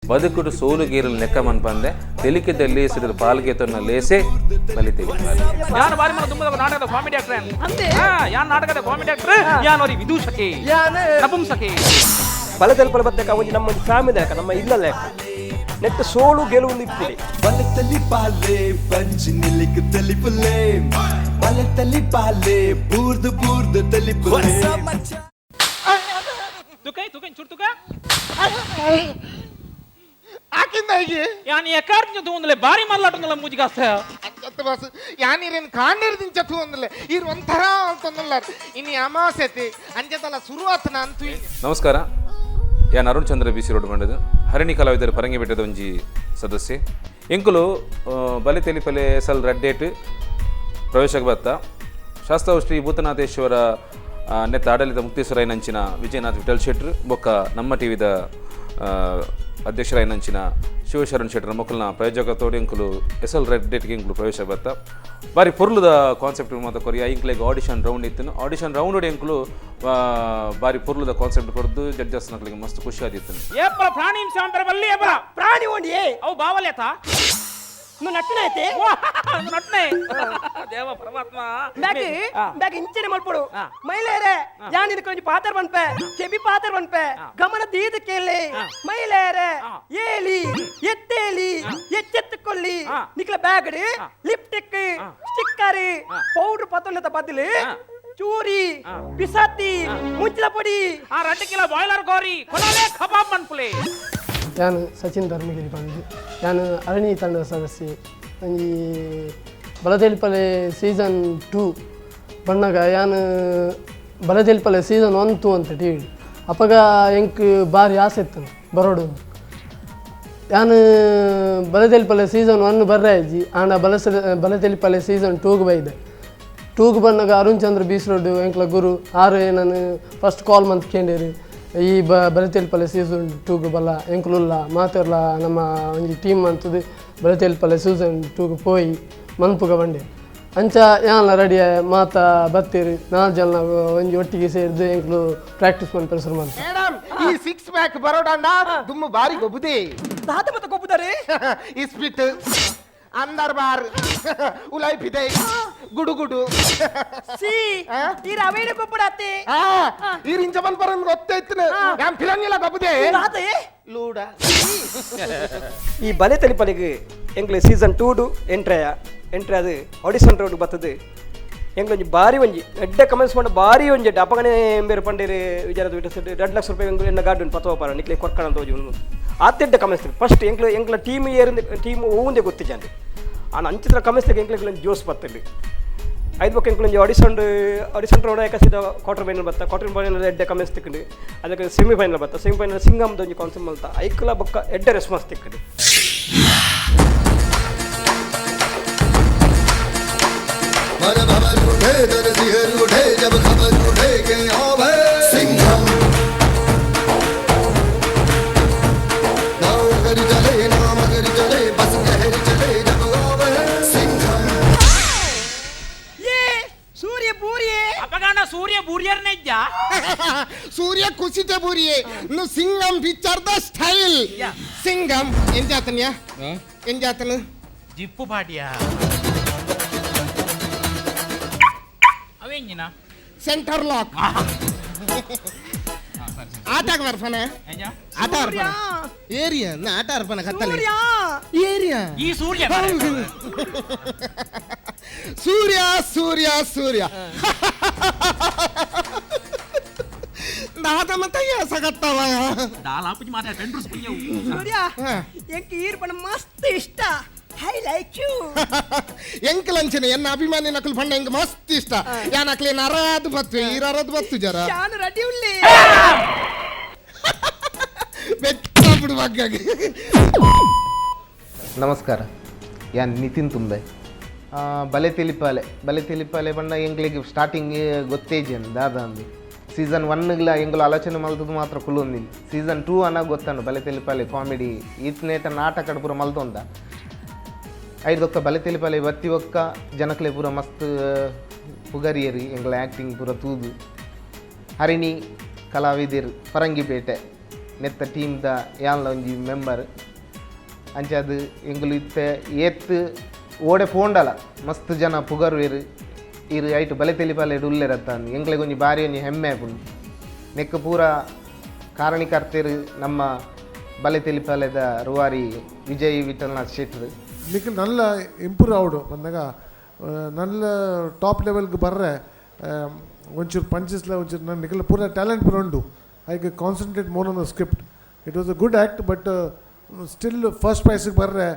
ಬದುಕುಡು ಸೋಲು ಗೀರಲು ನೆಕ್ಕ ಮನ್ಪಂದೆ ತೆಲಿಕೆದಲ್ಲಿ ಸಿಡಿದು ಪಾಲ್ಗೆ ತೊನ್ನ ಲೇಸೆ ಬಲಿತೇವೆ ಯಾನ್ ಬಾರಿ ಮನ ತುಂಬದ ನಾಟಕದ ಕಾಮಿಡಿ ಆಕ್ಟರ್ ಅಂತೆ ಯಾನ್ ನಾಟಕದ ಕಾಮಿಡಿ ಆಕ್ಟರ್ ಯಾನ್ ಅವರಿ ವಿದೂಷಕಿ ನಪುಂಸಕಿ ಬಲದಲ್ಲಿ ಬರ್ತಕ್ಕ ಒಂದು ನಮ್ಮ ಒಂದು ಫ್ಯಾಮಿಲಿ ನಮ್ಮ ಇಲ್ಲಲ್ಲೇ ನೆಟ್ಟ ಸೋಲು ಗೆಲುವು ನಿಂತಿದೆ ಬಲತಲಿ ಬಾಲೆ ಬಂಜಿ ನಿಲಿಕ್ ತಲಿ ಪುಲೆ ಬಲತಲಿ ಬಾಲೆ ಬೂರ್ದು ಬೂರ್ದು ತಲಿ ಪುಲೆ ತುಕೈ ತುಕೈ ಚುಟ್ ತುಕ ಆಕಿಂದ ಹೀಗೆ ಯಾನ್ ಎಕಾರ್ಜ ತೂಂದಲೆ ಬಾರಿ ಮಲ್ಲಾಟಂದಲ ಮುಜಿಗಾಸ ಅತ್ತ ಬಸ್ ಯಾನಿರೇನ್ ಕಾಂಡಿರ್ದಿನ್ ಚತು ಅಂದಲೆ ಇರ್ ಒಂಥರ ಅಂತಂದಲ್ಲ ಇನ್ನು ಅಮಾವಾಸ್ಯತೆ ಅಂಜದಲ್ಲ ಶುರುವಾತನ ಅಂತೂ ನಮಸ್ಕಾರ ಯಾನ್ ಅರುಣ್ ಚಂದ್ರ ಬಿಸಿ ರೋಡ್ ಬಂಡದು ಹರಣಿ ಕಲಾವಿದರು ಪರಂಗಿ ಬೆಟ್ಟದ ಒಂಜಿ ಸದಸ್ಯೆ ಎಂಕುಲು ಬಲೆ ತೆಲಿಪಲೆ ಎಸಲ್ ರಡ್ಡೇಟ್ ಪ್ರವೇಶಕ್ಕೆ ಬತ್ತ ಶಾಸ್ತ್ರವು ಶ್ರೀ ಭೂತನಾಥೇಶ್ವರ ನೆತ್ತ ಆಡಳಿತ ಮುಕ್ತೇಶ್ವರಾಯನಂಚಿನ ವಿಜಯನಾಥ್ ವಿಠಲ್ ಶೆಟ್ರು ಬೊಕ್ಕ ನಮ್ಮ ಟಿವಿದ ಅಧ್ಯಕ್ಷರಾಯನಂಚಿನ ಶಿವಶರಣ್ ಶೆಟ್ಟರ್ ಮಕ್ಕಳನ್ನ ಪ್ರಯೋಜಕತೋಡಿ ಎಂಕುಲು ಎಸಲ್ ರೆಡ್ ಡೇಟ್ಗೆ ಎಂಕುಲು ಪ್ರವೇಶ ಬತ್ತ ಬಾರಿ ಪೊರ್ಲುದ ಕಾನ್ಸೆಪ್ಟ್ ಮಾತ ಕೊರಿಯ ಇಂಕ್ಲೆಗ್ ಆಡಿಷನ್ ರೌಂಡ್ ಇತ್ತು ಆಡಿಷನ್ ರೌಂಡ್ ಎಂಕುಲು ಬಾರಿ ಪೊರ್ಲುದ ಕಾನ್ಸೆಪ್ಟ್ ಕೊಡ್ದು ಜಡ್ಜಸ್ ನಕ್ಲಿಗೆ ಮಸ್ತ್ ಖುಷಿ ಆದಿತ್ತು ಏಪಲ ಪ್ರಾಣಿ ಹಿಂಸೆ ಅಂತಾರೆ ಬಲ್ಲಿ ಏಪಲ ಪ್ರಾಣಿ ಓಡಿ ಅವು ಬಾವಲೇತ ನಟ್ಟನೆ ಐತೆ ನಟ್ನೆ ದೇವ ಪರಮಾತ್ಮ ಬ್ಯಾಗ್ ಇಂಚಿನ ಮಲ್ಪಡು ಮೈಲೇರೆ ಯಾನ್ ಇದಕ್ಕೆ ಒಂಜಿ ಪಾತ್ರ ಬನ್ಪೆ ಕೆಬಿ ಪಾತ್ರ ಬನ್ಪೆ ಗಮನ ದೀದ ಕೇಳಿ ಮೈಲೇರೆ ಏಲಿ ಎತ್ತೇಲಿ ಎಚ್ಚೆತ್ತುಕೊಳ್ಳಿ ನಿಕ್ಲ ಬ್ಯಾಗ್ ಲಿಪ್ಟಿಕ್ ಸ್ಟಿಕ್ಕರ್ ಪೌಡರ್ ಪತ್ತೊಂದ ಬದಲು ಚೂರಿ ಪಿಸಾತಿ ಮುಂಚಿನ ಪೊಡಿ ಆ 2 ಕಿಲೋ ಬಾಯ್ಲರ್ ಗೋರಿ ಕೊಲಾಲೆ ಕಬಾಬ್ ಮನ್ಪುಲೆ ನಾನು ಸಚಿನ್ ಧರ್ಮಗಿರಿ ಬಂದು ನಾನು ಅರಣಿ ತಂಡದ ಸದಸ್ಯೆ ಈ ಬಲತೆಲ್ಪಲೆ ಸೀಸನ್ 2 ಬಣ್ಣಗ ಯಾನು ಬಲತೆಲ್ಪಲೆ ಸೀಸನ್ 1-2 ಅಂತ ಟಿ ವಿ ಅಪ್ಪಗ ಎಂಕ್ ಭಾರಿ ಆಸೆ ಇತ್ತು ಬರೋಡು ಯಾನು ಬಲತೆಲ್ಪಲೆ ಸೀಸನ್ 1 ಬರ್ರಾಯ್ಜಿ ಆಂಡ ಬಲತೆಲ್ಪಲೆ ಸೀಸನ್ 2ಗೆ ಬೈದೆ 2ಗೆ ಬಂದಾಗ ಅರುಣ್ ಚಂದ್ರ ಬೀಸ್ರೋಡು ಎಂಕ್ಲ ಗುರು ಆರು ನಾನು ಫಸ್ಟ್ ಕಾಲ್ ಮಂತ್ ಕೇಂಡೇರಿ ಈ ಬಲತೆಲ್ಪಲೆ ಸೀಸನ್ 2ಗೆ ಬಲ್ಲ ಎಂಕುಲುಲ್ಲ ಮಾತಿರ್ಲ ನಮ್ಮ ಒಂಜಿ ಟೀಮ್ ಅಂತದು ಬಲತೆಲ್ಪಲೆ ಸೀಸನ್ 2ಗೆ ಪೋಯಿ ಮನ್ಪುಗ ಬಂಡೆ ಅಂಚ ಯಾನ್ಲ ರೆಡಿ ಮಾತ ಬತ್ತೀರಿ 4 ಜನ ಒಂಜಿ ಒಟ್ಟಿಗೆ ಸೇರಿದು ಎಂಕ್ಲು ಪ್ರಾಕ್ಟೀಸ್ ಮಾಡಿ ಪರಿಸರ ಮಾಡಿ ಮೇಡಮ್ ಈ 6 ಪ್ಯಾಕ್ ಬರೋಡಂಡ ದುಮ್ಮು ಬಾರಿ ಗೊಬ್ಬುದೇ ದಾತ ಮತ್ತೆ ಗೊಬ್ಬುತ್ತಾರೆ ಈ ಸ್ಪಿಟ್ ಅಂದರ್ ಬಾರ್ ಉಲೈ ಪಿದೆ ಗುಡು ಗುಡು ಸಿ ಈ ರವೇನೆ ಗೊಬ್ಬಡಾತೆ ಈ ರಿಂಚಮನ್ ಪರನ್ ಗೊತ್ತೈತ್ನ ಯಾಮ್ ಫಿರಂಗಿಲ್ಲ ಗೊಬ್ಬುದೇ ದಾತೆ ಲೂಡ ಈ ಬಲೆ ತಲಿಪಲಿಗೆ ಎಂಕ್ಲೆ ಸೀಸನ್ 2 ಎಂಟ್ರಿ ಅದು ಆಡಿಷನ್ ರೋಡ್ ಬರ್ತದೆ ಎಂಗ್ಲೊಂಜಿ ಬಾರಿ ಒಂಜಿ ಎಡ್ಡೆ ಕಮೆಂಟ್ಸ್ ಮಾಡ ಬಾರಿ ಒಂಜಿ ಅಪ್ಪಗನೆ ಬೇರೆ ಪಂಡೇರಿ ವಿಚಾರದ ಬಿಟ್ಟು 2 ಲಕ್ಷ ರೂಪಾಯಿ ಎಂಗ್ಲು ಎನ್ನ ಗಾರ್ಡನ್ ಪತ್ತವ ಪಾರ ನಿಕ್ಲೆ ಕೊರ್ಕಣ ಅಂತ ಹೋಗಿ ಆತ್ತೆಡ್ಡೆ ಕಮೆಂಟ್ಸ್ ಫಸ್ಟ್ ಎಂಗ್ಲ ಟೀಮ್ ಏರಿಂದ ಟೀಮ್ ಹೂಂದೆ ಗೊತ್ತಿಜಂದೆ ಆ ಅಂಚಿತ್ರ ಕಮೆಂಟ್ಸ್ ಎಂಗ್ಲ ಜೋಸ್ ಬರ್ತದೆ 5 ಬೊಕ್ಕ ಎಂಕ್ಲೊಂಜಿ ಆಡಿಷನ್ ರೋಡ್ ಯಾಕಸಿದ ಕ್ವಾರ್ಟರ್ ಫೈನಲ್ ಕ್ವಾರ್ಟರ್ ಫೈನಲ್ ಎಡ್ಡೆ ಕಮೆಂಟ್ಸ್ ತಿಕ್ಕಂಡು ಅದಕ್ಕೆ ಸೆಮಿಫೈನಲ್ ಸೆಮಿಫೈನಲ್ ಸಿಂಗಮ್ದು ಒಂಜಿ ಕಾನ್ಸೆಪ್ಟ್ ಮಲ್ತ ಐಕ್ಲ ಬೊಕ್ಕ ಎಡ್ಡೆ ರೆಸ್ಪಾನ್ಸ್ ತಿಕ್ಕಂಡು जब खबर उठे के आवे सिंघम नागर चले बस कहर चले जब आवे सिंघम ये सूर्य बूरिये ಅಪಗಾಣ ಸೂರ್ಯ ಬೂರಿಯರ್ನೇ ಇದ್ದ ಸೂರ್ಯ ಕುಸಿತ ಬೂರಿಯೇ ನು Singam picture the style Singam ಏನ್ ಜಾತನ ಜಿಪ್ಪು ಬಾಡಿಯ ಅವೇಂಜಿನ ಸೆಂಟರ್ ಲಾಕ್ ಆಟ ಬರ್ಫನ ಆಟ ಅರ್ಪಣ ಏರಿಯಾ ನಾ ಆಟ ಅರ್ಪಣ ಕತ್ತಲೆ ಏರಿಯಾ ಈ ಸೂರ್ಯ ಸೂರ್ಯ ಸೂರ್ಯ ಸೂರ್ಯ ದಾದ ಮತ್ತೆ ಸಗತ್ತವ ದಾಲಾಪುಜಿ ಮಾತಾಡ ಟೆಂಡ್ರು ಸ್ಪಿಯವು ಸೂರ್ಯ ಎಂಕ್ ಈರ್ಪಣ ಮಸ್ತ್ ಇಷ್ಟ ಐ ಲೈಕ್ ಯು ಎಂಕಲಂಚನೆ ಎನ್ನ ಅಭಿಮಾನಿ ನಕಲ್ ಪಂಡ ಎಂಕ್ ಮಸ್ತ್ ಇಷ್ಟ ಯಾ ನಕಲೆ ನರಾದು ಬತ್ತು ಈರಾರದು ಬತ್ತು ಜರ ಶಾನ್ ರೆಡಿ ಉಳ್ಳಿ ಬೆಟ್ಟ ಬಿಡುವಾಗ ನಮಸ್ಕಾರ ಯಾನ್ ನಿತಿನ್ ತುಂಬೆ ಬಲೆ ತೆಲಿಪಾಲೆ ಬಣ್ಣ ಎಂಗ್ಲಿಗೆ ಸ್ಟಾರ್ಟಿಂಗ್ ಗೊತ್ತೇಜನ್ ದಾದ ಅಂದು ಸೀಸನ್ 1 ಎಂಗ್ಲು ಆಲೋಚನೆ ಮಲ್ತದ್ದು ಮಾತ್ರ ಕುಲೊಂದಿಲ್ಲ ಸೀಸನ್ 2 ಅನ್ನ ಗೊತ್ತಂಡು ಬಲೆ ತೆಲಿಪಾಲೆ ಕಾಮಿಡಿ ಈತ್ನೇಟ ನಾಟಕ ಪೂರ ಮಲ್ತೊಂದ 5 ಒಕ್ಕ ಬಲೆ ತೆಲಿಪಾಲೆ ಬತ್ತಿ ಒಕ್ಕ ಜನಕ್ಲೆ ಪೂರ ಮಸ್ತ್ ಪುಗರಿಯರಿ ಎಂಗ್ಲ ಆ್ಯಕ್ಟಿಂಗ್ ಪೂರ ತೂದು ಹರಿಣಿ ಕಲಾವಿದಿರು ಪರಂಗಿಪೇಟೆ ನೆತ್ತ ಟೀಮ್ದ ಯಾನ್ಲ ಒಂಜಿ ಮೆಂಬರ್ ಅಂಚ ಅದು ಎಂಗುಲು ಇತ್ತೆ ಏತ್ ಓಡೆ ಪೋಂಡಲ ಮಸ್ತ್ ಜನ ಪುಗರ್ವೇರು ಇರು ಐಟು ಬಲೆ ತೆಲಿಪಾಲೆಡು ಉಲ್ಲೆರತ್ತ ಅಂದು ಎಂಗ್ಲೆಗೆ ಒಂಜಿ ಬಾರಿ ಒಂಜಿ ಹೆಮ್ಮೆ ಆಪುಂಡು ನೆಕ್ಕ ಪೂರ ಕಾರಣಿಕರ್ತೆರು ನಮ್ಮ ಬಲೆ ತೆಲಿಪಾಲೆದ ರೂವಾರಿ ವಿಜಯ್ ವಿಠಲ್ನಾಥ್ ಶೆಟ್ರು ನಿಖಿಲ್ ನಲ್ಲ ಇಂಪ್ರೂವ್ ಆವಡು ಬಂದಾಗ ನಲ್ಲ ಟಾಪ್ ಲೆವೆಲ್ಗೆ ಬರ್ರೆ ಒಂಚೂರು ಪಂಚಸ್ಲ ಒಂಚೂರು ನನ್ನ ನಿಖಿಲ್ ಪೂರ ಟ್ಯಾಲೆಂಟ್ ಪೂರ ಉಂಡು I concentrate more on the script it was a good act but still first ಪ್ರೈಸಿಗೆ ಬರ್ರೆ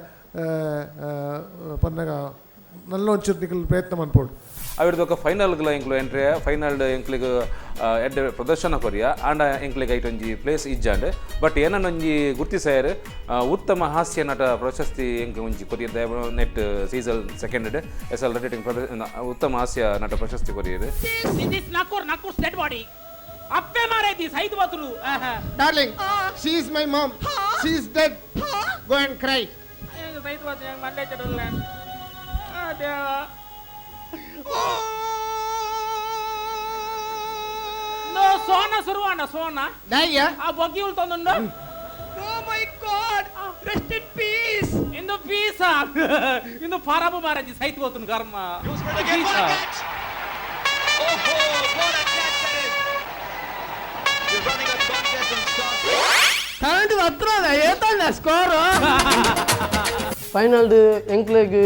ಬಂದಾಗ ನಲ್ಲ ಒಂಚೂರು ನಿಖಿಲ್ ಪ್ರಯತ್ನ ಮಾಡ್ಬೋದು ಅವಿಡ್ದೊಕ ಫೈನಲ್ಗಳ ಎಂಕ್ಲು ಎಂಟ್ರೆ ಫೈನಲ್ ಎಂಕ್ಲಿಗೆ ಎಡ್ಡೆ ಪ್ರದರ್ಶನ ಕೊರಿಯ ಆಂಡ ಎಂಕ್ಲಿಗೆ ಐಟ್ ಒಂಜಿ ಪ್ಲೇಸ್ ಇಜ್ಜಾಂಡ್ ಬಟ್ ಏನನ್ನ ಒಂಜಿ ಗುರ್ತಿಸಾಯರ್ ಉತ್ತಮ ಹಾಸ್ಯ ನಟ ಪ್ರಶಸ್ತಿ ಎಂಕ್ ಒಂಜಿ ಕೊರಿಯದ ನೆಟ್ ಸೀಸನ್ ಸೆಕೆಂಡ್ SL ರೇಟಿಂಗ್ ಉತ್ತಮ ಹಾಸ್ಯ ನಟ ಪ್ರಶಸ್ತಿ ಕೊರಿಯರ್ ದಿಸ್ ನಕುರ್ ಡೆಡ್ ಬಾಡಿ ಅಪ್ಪೆ ಮಾರೇ ದಿಸ್ 5 ಬತ್ರು darling she is my mom she is dead go and cry 5 ಬತ್ರು ಯಂಗ್ ಮಂಡೆ ಚಡಲ್ಲ ದೇವ ನೋ ಸೋನಾ ಸುರುವಾನ ಸೋನಾ ದಯ್ಯ ಆ ಬಗ್ಗಿ ಉಳ್ತೊಂದುಂಡು oh my god rest in peace ಇಂದು ಪೀಸ್ ಇಂದು ಫಾರಬು ಮಾರಾಜಿ ಸೈತ್ ಹೋತುನ್ ಕರ್ಮ ಕರೆಂಟ್ ಹತ್ರ ಏತಲ್ಲ ಸ್ಕೋರ್ ಫೈನಲ್ ಎಂಕ್ಲೆಗ್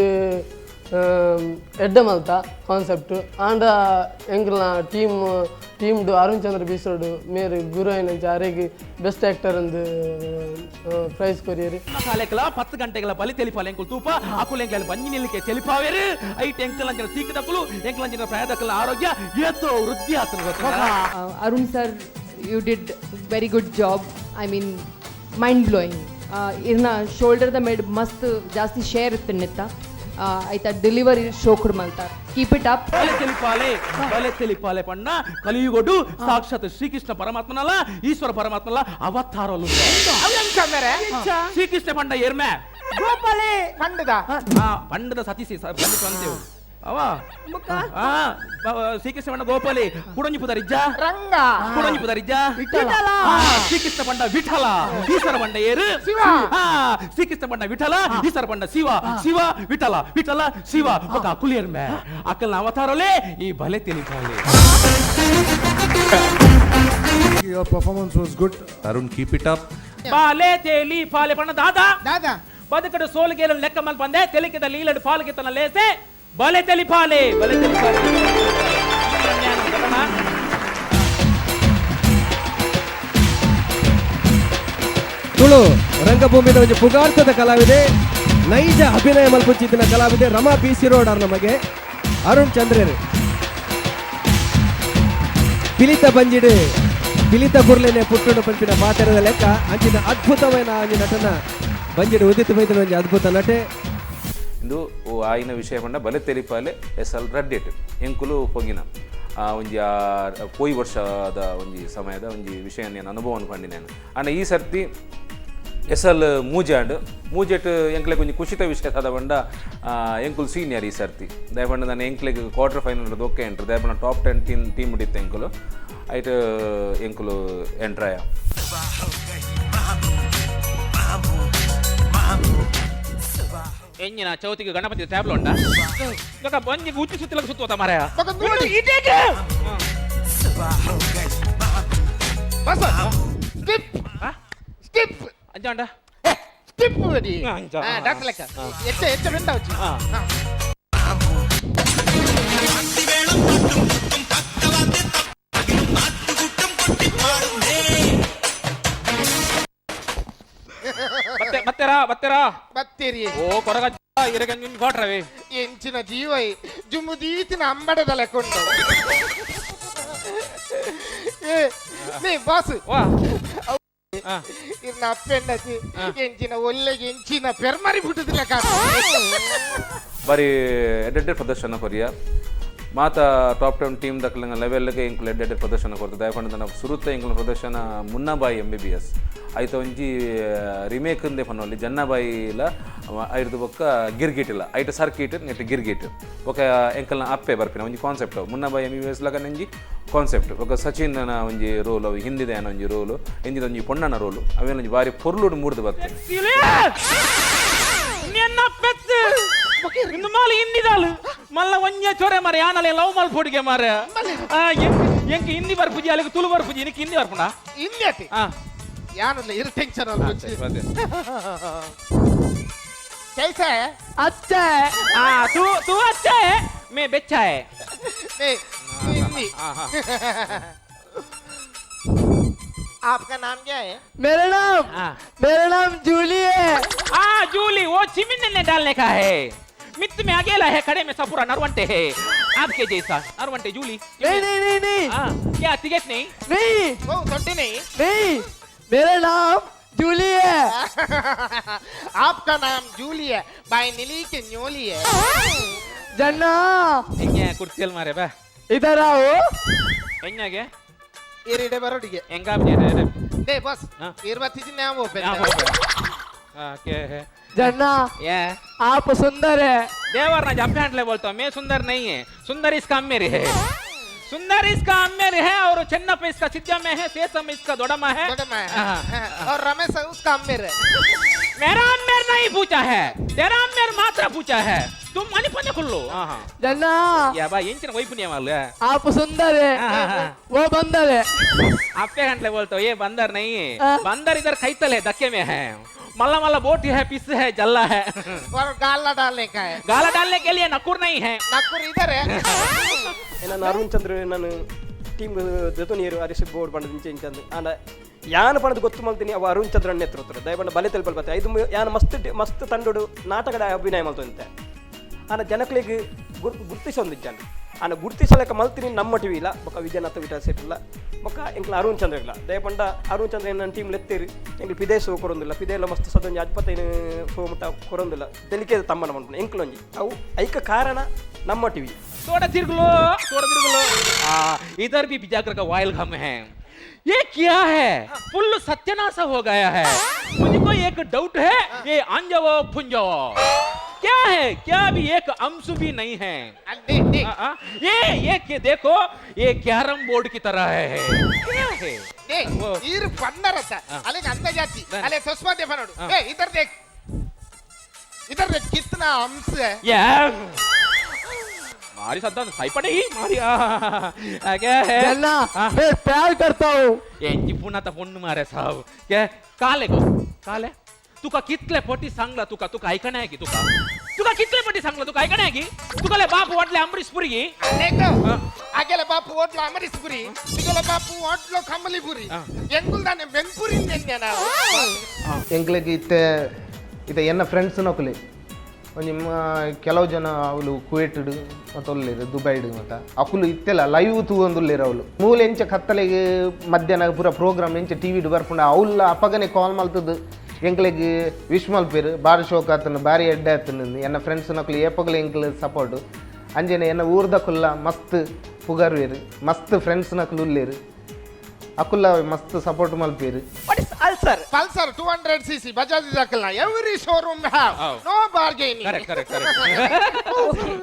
ಎಡ್ಡೆ ಮಲ್ತ ಕಾನ್ಸೆಪ್ಟ್ ಆಂಡ ಎಂಕ್ಲ ಟೀಮ್ಡು ಅರುಣ್ ಚಂದ್ರ ಬೀಸೋಡು ಮೇರೆ ಗುರು అయినంಚ ಅರೆಗೆ ಬೆಸ್ಟ್ ಆಕ್ಟರ್ ಅಂದು ಪ್ರೈಸ್ ಕೊರಿಯರಿ ಕಾಲೆಕಲ 10 ಗಂಟೆಗಳ ಬಲಿ ತೆಲಿಪಾಲೆ ಎಂಕುಲು ತೂಪ ಅಕುಲು ಎಂಕಲ ಬಂಜಿ ನಿಲ್ಲಿಕೆ ತೆಲಿಪಾವೇರು ಐಟ್ ಎಂಕಲ ಅಂಜನ ಸೀಕದಕುಲು ಎಂಕಲ ಅಂಜನ ಪ್ರಾಯದಕಲ ಆರೋಗ್ಯ ಏತೋ ವೃದ್ಧಿ ಆತನ ಗೊತ್ತಾ Arun sir, you did very good job. I mean, mind blowing. Irna shoulder the made must ಜಾಸ್ತಿ ಶೇರ್ ಇತ್ತಿನ್ನಿತ್ತ ಆಯ್ತಾ ಡೆಲಿವರಿ ಶೋ ಕೂಡ ಮಾಡ್ತಾರೆ ಕೀಪ್ ಇಟ್ ಅಪ್ ಬಲೆ ತೆಲಿಪಾಲೆ ಪಣ್ಣ ಕಲಿಯುಗೊಡು ಸಾಕ್ಷಾತ್ ಶ್ರೀಕೃಷ್ಣ ಪರಮಾತ್ಮನಲ್ಲ ಈಶ್ವರ ಪರಮಾತ್ಮನಲ್ಲ ಅವತಾರಲು ಶ್ರೀಕೃಷ್ಣ ಪಂಡ ಏರ್ಮೆ ಗೋಪಾಲೆ ಪಂಡದ ಪಂಡದ ಸತೀಸಿ ಬಂದಿತ್ತು ಅಂತೇವು ಅವ ಶ್ರೀಕೃಷ್ಣ ಪಂಡ ಗೋಪಾಲಿ ಕುಡಂಜಿ ಪುದರಿಜ್ಜ ರಂಗ ಕುಡಂಜಿ ಪುದರಿಜ್ಜ ಶ್ರೀಕೃಷ್ಣ ಪಂಡ ವಿಠಲ ಈಶ್ವರ ಪಂಡ ಏರು ಶ್ರೀಕೃಷ್ಣ ಪಂಡ ವಿಠಲ ಈಶ್ವರ ಪಂಡ ಶಿವ ಶಿವ ವಿಠಲ ವಿಠಲ ಶಿವ ఒక అకులేరు మే అక్కల అవతారలే ఈ బలే తెలిపాలి your performance was good Arun, keep it up. ಬಾಲೆ ತೇಲಿ ಪಾಲೆ ಪಣ್ಣ ದಾದಾ ದಾದಾ ಬದುಕಡು ಸೋಲ್ಗೇಲ ಲೆಕ್ಕ ಮಲ್ ಬಂದೆ ತೆಲಿಕಿದ ಲೀಲಡು ಪಾಲ್ಗಿತನ ಲೇಸೆ ಬಲೆ ತೆಲಿಪಾಲೆ ಬಲೆ ತೆಲಿಪಾಲೆ ತುಳು ರಂಗಭೂಮಿದ ಒಂದು ಪುಗಾರ್ತದ ಕಲಾವಿದೆ ನೈಜ ಅಭಿನಯ ಮಲ್ಪುಚ್ಚಿತ್ತಿನ ಕಲಾವಿದೆ ರಮಾ BC ರೋಡ್ ಅವ್ರ ನಮಗೆ ಅರುಣ್ ಚಂದ್ರರು ಪಿಲಿತ ಬಂಜಿಡು ಪಿಲಿತ ಬುರ್ಲೆನೆ ಪುಟ್ಟುಡು ಪಂಪಿನ ಪಾತ್ರದ ಲೆಕ್ಕ ಅಂಚಿನ ಅದ್ಭುತమైన ಅಂಜಿ ನಟನ ಬಂಜಿಡು ಉದಿತ ಬೈದಿನ ಒಂದು ಅದ್ಭುತ ನಟೆ ಇಂದು ಆಯಿನ ವಿಷಯ ಪಂಡ ಬಲೆ ತೆಲಿಪಾಲೆ SL ರೆಡ್ಡೇಟ್ ಎಂಕುಲು ಪೊಂಗಿನ ಒಂಜಿ ಪೋಯಿ ವರ್ಷದ ಒಂಜಿ ಸಮಯದ ಒಂಜಿ ವಿಷಯ ನಾನು ಅನುಭವ ಅನ್ಕೊಂಡು ನಾನು ಆಂಡ ಈ ಸರ್ತಿ SL ಮೂಜೆಟ್ ಎಂಕ್ಲೆಗ್ ಒಂಜಿ ಖುಷಿತ ವಿಷಯ ಅದ ಪಂಡ ಎಂಕುಲು ಸೀನಿಯರ್ ಈ ಸರ್ತಿ ದಯಪಂಡ ನಾನು ಎಂಕ್ಲೆಗ್ ಕ್ವಾರ್ಟರ್ ಫೈನಲ್ ದೊಕ್ಕೆ ಎಂಟ್ರು ದಯಪಂಡ ಟಾಪ್ 10 ಟೀಮ್ ಹಿಡಿತ್ತೆ ಎಂಕುಲು ಐಟ್ ಎಂಕುಲು ಎಂಟ್ರಾಯ ಎಂಜಿನ ಚೌತಿಗೆ ಗಣಪತಿ ಟ್ಯಾಬ್ಲು ಉಂಡ ಇವಾಗ ಬಂಜಿಗೆ ಉಚ್ಚಿ ಸುತ್ತಲಕ್ಕೆ ಸುತ್ತೋತ ಮಾರಾಯ ಸ್ಟಿಪ್ ಸ್ಟಿಪ್ ಅಂಜಾಂಡ ಸ್ಟಿಪ್ ರೆಡಿ ಅಂಜ ಡಾಕ್ಟರ್ ಲೆಕ್ಕ ಎಚ್ಚ ಎಚ್ಚ ಬೆಂಡ వచ్చి ಬತ್ತೆರಾ ಬತ್ತೀರಿ ಓ ಕೊರಗ ಇರಗಂಜಿ ಕೋಟ್ರವಿ ಎಂಚಿನ ಜೀವೈ ಜುಮುದೀತಿನ ಅಂಬಡದ ಲೆಕ್ಕೊಂಡು ನೀ ಬಾಸ್ ವಾ ಇರ್ನ ಅಪ್ಪೆಂಡತಿ ಎಂಚಿನ ಒಳ್ಳೆಗೆ ಎಂಚಿನ ಪೆರ್ಮರಿ ಬಿಟ್ಟದಿಲ್ಲ ಬಾರಿ ಎಡ್ಡೆಡ್ಡೆ ಪ್ರದರ್ಶನ ಕೊರಿಯ ಮಾತ ಟಾಪ್ 10 ಟೀಮ್ ದಕ್ಕಲಂಗ ಲೆವೆಲ್ಗೆ ಇಂಕ್ಲು ಎಡ್ಡೆ ಪ್ರದರ್ಶನ ಕೊಡ್ತದೆ ದಯಪಂಡ ನನ್ನ ಸುರುತ್ತ ಇಂಕ್ಲು ಪ್ರದರ್ಶನ ಮುನ್ನಾಬಾಯಿ MBBS ಆಯ್ತು ಒಂಜಿ ರಿಮೇಕ್ ಅಂದೆ ಪನ್ನೊಲ್ಲಿ ಜನ್ನಬಾಯಿಲ ಐದು ಬೊಕ್ಕ ಗಿರ್ಗಿಟಿಲ್ಲ ಐಟ್ ಸರ್ಕಿಟ್ ನೆಟ್ ಗಿರ್ಗಿಟ್ ఒక ಎಂಕಲ್ನ ಅಪ್ಪೆ ಬರ್ಪಿನ ಒಂಜಿ ಕಾನ್ಸೆಪ್ಟ್ ಮುನ್ನಾಬಾಯಿ MBBS ಲಗ ನಂಜಿ ಕಾನ್ಸೆಪ್ಟ್ ఒక ಸಚಿನ್ ಒಂಜಿ ರೋಲ್ ಅವು ಹಿಂದಿದೆ ಅನ್ನೋ ಒಂಜಿ ರೋಲು ಎಂಜಿದ ಒಂಜಿ ಪೊಣ್ಣನ ರೋಲು ಅವೇನು ಒಂಜಿ ಬಾರಿ ಪೊರ್ಲುಡು ಮೂಡ್ದು ಬರ್ತದೆ ಇನ್ನು ಮಾಲ ಹಿಂದಿದಾಳು ಮಲ್ಲ ಒಂಜ ಚೊರೆ ಮಾರೆ ಯಾನಲೆ ಲವ್ ಮಾಲ್ ಪೋಡಿಗೆ ಮಾರೆ ಎಂಕ ಹಿಂದಿ ಬರ್ಪುಜಿ ಅಲ್ಲಿಗೆ ತುಳು ಬರ್ಪುಜಿ ನಿಕ್ಕೆ ಹಿಂದಿ ಬರ್ಪುಣ ಹಿಂದಿ ಯಾನಲ್ಲ ಇರು ಟೆನ್ಷನ್ ಅಲ್ಲ कैसा है अच्छा है हाँ तू अच्छा है मैं बेचा है नहीं हिंदी आपका नाम क्या है मेरा नाम जूली है। हाँ जूली वो चिमिन ने डालने का है मित्र में अकेला है खड़े में सब पूरा नरवंटे है आपके जैसा नरवंटे जूली नहीं हाँ क्या टिकट नहीं नहीं ओ छोटे नहीं नहीं मेरा नाम जूली है। आपका नाम जूली है बाय नीली के न्योली है जन्ना ಎಂಗೆ ಕುರ್ತಿಯಲ್ಲಿ ಮಾರೆ ಬಾ इधर आओ। ಎಂಗೆ ये रेडे बरोडिगे ಎಂಗ ಬೇರೆ दे बस हाँ। इरबत्ती जी नाम वो हाँ क्या है जन्ना ये आप सुंदर है। देवर ना जब ले बोलता हूँ मैं सुंदर नहीं है सुंदर इसका अम्मेर है सुंदर इसका अम्मेर है और चन्नप इसका सिद्धा में है सेसम इसका दोडमा है और रमेश उसका अम्मेर है मेरा अम्मेर नहीं पूछा है तेरा अम्मेर मात्र पूछा है तुम मनी पने खुल्लो जन्ना या भाई इंचन वही पुण्य वाले आप सुंदर है वो बंदर है। आपके घंटे बोलते हो ये बंदर नहीं है बंदर इधर खैतल है धक्के में है मल्ला मल्ला बोटी है पिस है जल्ला है और गाला डालने का है गाला डालने के लिए नकुर नहीं है नकुर इधर है ನಾನು ಅರುಣ್ ಚಂದ್ರ ನಾನು ಟೀಮ್ ಜೊತೆ ನೀರು ಅರಿಸಿ ಬೋರ್ಡ್ ಪಂಡದ ಇಂಚಂದು ಆಂಡ ಯಾನ ಪಣದ ಗೊತ್ತು ಮಾಡ್ತೀನಿ ಅವ ಅರುಣ್ ಚಂದ್ರನ್ ನೇತೃತ್ವ ದಯಪಂಡ ಬಲೆ ತಲುಪಲ್ ಬತ್ತೆ ಐದು ಯಾನ ಮಸ್ತ್ ತಂಡೋಡು ನಾಟಕದ ಅಭಿನಯ ಮಾಡ್ತಂತೆ ಆನ ಜನಕ್ಲಿಗೆ ಗುರ್ತಿಸೊಂದಿದ್ದಾನೆ ಆನ ಗುರ್ತಿಸಲಕ್ಕ ಮಲ್ತೀನಿ ನಮ್ಮ ಟಿವಿ ಇಲ್ಲ ಬೊಕ್ಕ ವಿಜಯನಾಥ ವಿಠಾ ಸೆಟ್ ಇಲ್ಲ ಬೊಕ್ಕ ಎಂಕ್ಲ ಅರುಣ್ ಚಂದ್ರ ಇಲ್ಲ ದಯಪಂಡ ಅರುಣ್ ಚಂದ್ರ ನನ್ನ ಟೀಮ್ ಲೆತ್ತೇರಿ ಎಂಕ್ಲು ಪಿದೇ ಸೋ ಕೊರೊಂದಿಲ್ಲ ಪಿದೇಲ್ಲ ಮಸ್ತ್ ಸದೊಂಜಿ 25 ಸೋ ಮುಟ್ಟ ಕೊರೊಂದಿಲ್ಲ ದಲಿಕೆ ತಮ್ಮನ ಮಾಡ್ಕೊಂಡು ಎಂಕ್ಲೊಂಜಿ ಅವು ಐಕ ಕಾರಣ ನಮ್ಮ ಟಿವಿ थोड़ा तिरगलो इधर भी बिजाकर का वायल घम है ये क्या है फुल सत्यानाश हो गया है मुझको एक डाउट है ये अंजवो फुंजवो क्या है क्या भी एक अंश भी नहीं है ये देखो ये कैरम बोर्ड की तरह है क्या है इर बंदर था अले अंदर जाती अले चश्मा दे फनोड ए इधर देख कितना अंश है यार मारी संतान साई पड़ेगी मारी क्या है जन्ना मैं प्यार करता हूँ ये पुन्हा तर फोन मारे साहब क्या काले गो काले तुका कितले पोटी सांगला तुका ऐकणे आहे की तुका कितले पोटी सांगला तुका ऐकणे आहे की तुकाले बाप वाटले अमरीश पुरी देखो आगेले बाप वाटलो अमरीश पुरी तिगले बाप वाटलो कमली पुरी ಎಂಗುಲ್ದಾನೆ ಬೆಂಪುರಿ ನೆನ್ನೆನಾ ಎಂಕ್ಲೆಗೆ ಇತ್ತೆ ಎನ್ನ ಫ್ರೆಂಡ್ಸ್ ನಕುಲೆ ಒಂಜಿ ಕೆಲವು ಜನ ಅವಳು ಕುವೇಟ್ಡು ಮತ್ತು ಒಲ್ಲೇರು ದುಬೈಡು ಮತ್ತು ಅಕುಲು ಇತ್ತೆಲ್ಲ ಲೈವ್ ತೂಗೊಂದುಲ್ಲೇರು ಅವಳು ಮೂಲೆ ಎಂಚ ಕತ್ತಲೆಗೆ ಮಧ್ಯಾಹ್ನ ಪೂರ ಪ್ರೋಗ್ರಾಮ್ ಎಂಚ ಟಿವಿಡು ಬರ್ಪುಂಡು ಅವಳ ಅಪ್ಪಗನೆ ಕಾಲ್ ಮಲ್ತದ್ದು ಎಂಕ್ಲೆಗೆ ವಿಶ್ ಮಲ್ಪೇರು ಬಾರಿ ಶೋಕ್ ಆತನು ಬಾರಿ ಎಡ್ಡೆ ಆತನು ಎನ್ನ ಫ್ರೆಂಡ್ಸ್ ನಕುಲು ಏಪಗಲು ಎಂಕ್ಲು ಸಪೋರ್ಟು ಅಂಜನೆ ಎನ್ನ ಊರ್ದಕುಲ್ಲ ಮಸ್ತ್ ಪುಗರ್ವೇರು ಮಸ್ತ್ ಫ್ರೆಂಡ್ಸ್ ನಕುಲು ಉಲ್ಲೇರು ಅಕುಲ್ಲ ಮಸ್ತ್ ಸಪೋರ್ಟ್ ಮಲ್ಪೇರು what is Pulsar 200cc Bajaj ಇದಾಕಲ್ಲ every showroom have no bargaining correct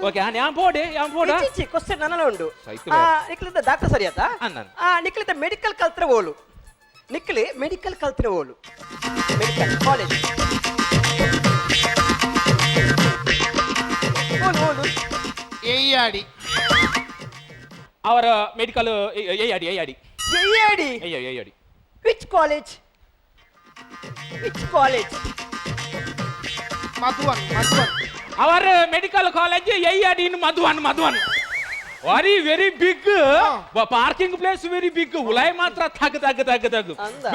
okay ಯಾನ್ ಬೋರ್ಡ್ ಚಿ ಕ್ವೆಶ್ಚನ್ ನನ್ನಲ್ಲ ಉಂಡು ಸೈತು ನಿಕ್ಲಿದ ಡಾಕ್ಟರ್ ಸರಿಯಾತ ಅನ್ನನ್ ನಿಕ್ಲಿದ ಮೆಡಿಕಲ್ ಕಲ್ತ್ರೆ ಓಲು ನಿಕ್ಲಿ ಮೆಡಿಕಲ್ ಕಲ್ತ್ರೆ ಓಲು ಮೆಡಿಕಲ್ ಕಾಲೇಜ್ ಓಲು ಎಯ್ಯಾಡಿ ಅವರ ಮೆಡಿಕಲ್ ಎಯ್ಯಾಡಿ which college Madhuvan our medical college AID in Madhuvan very big parking place very big ulai matra thag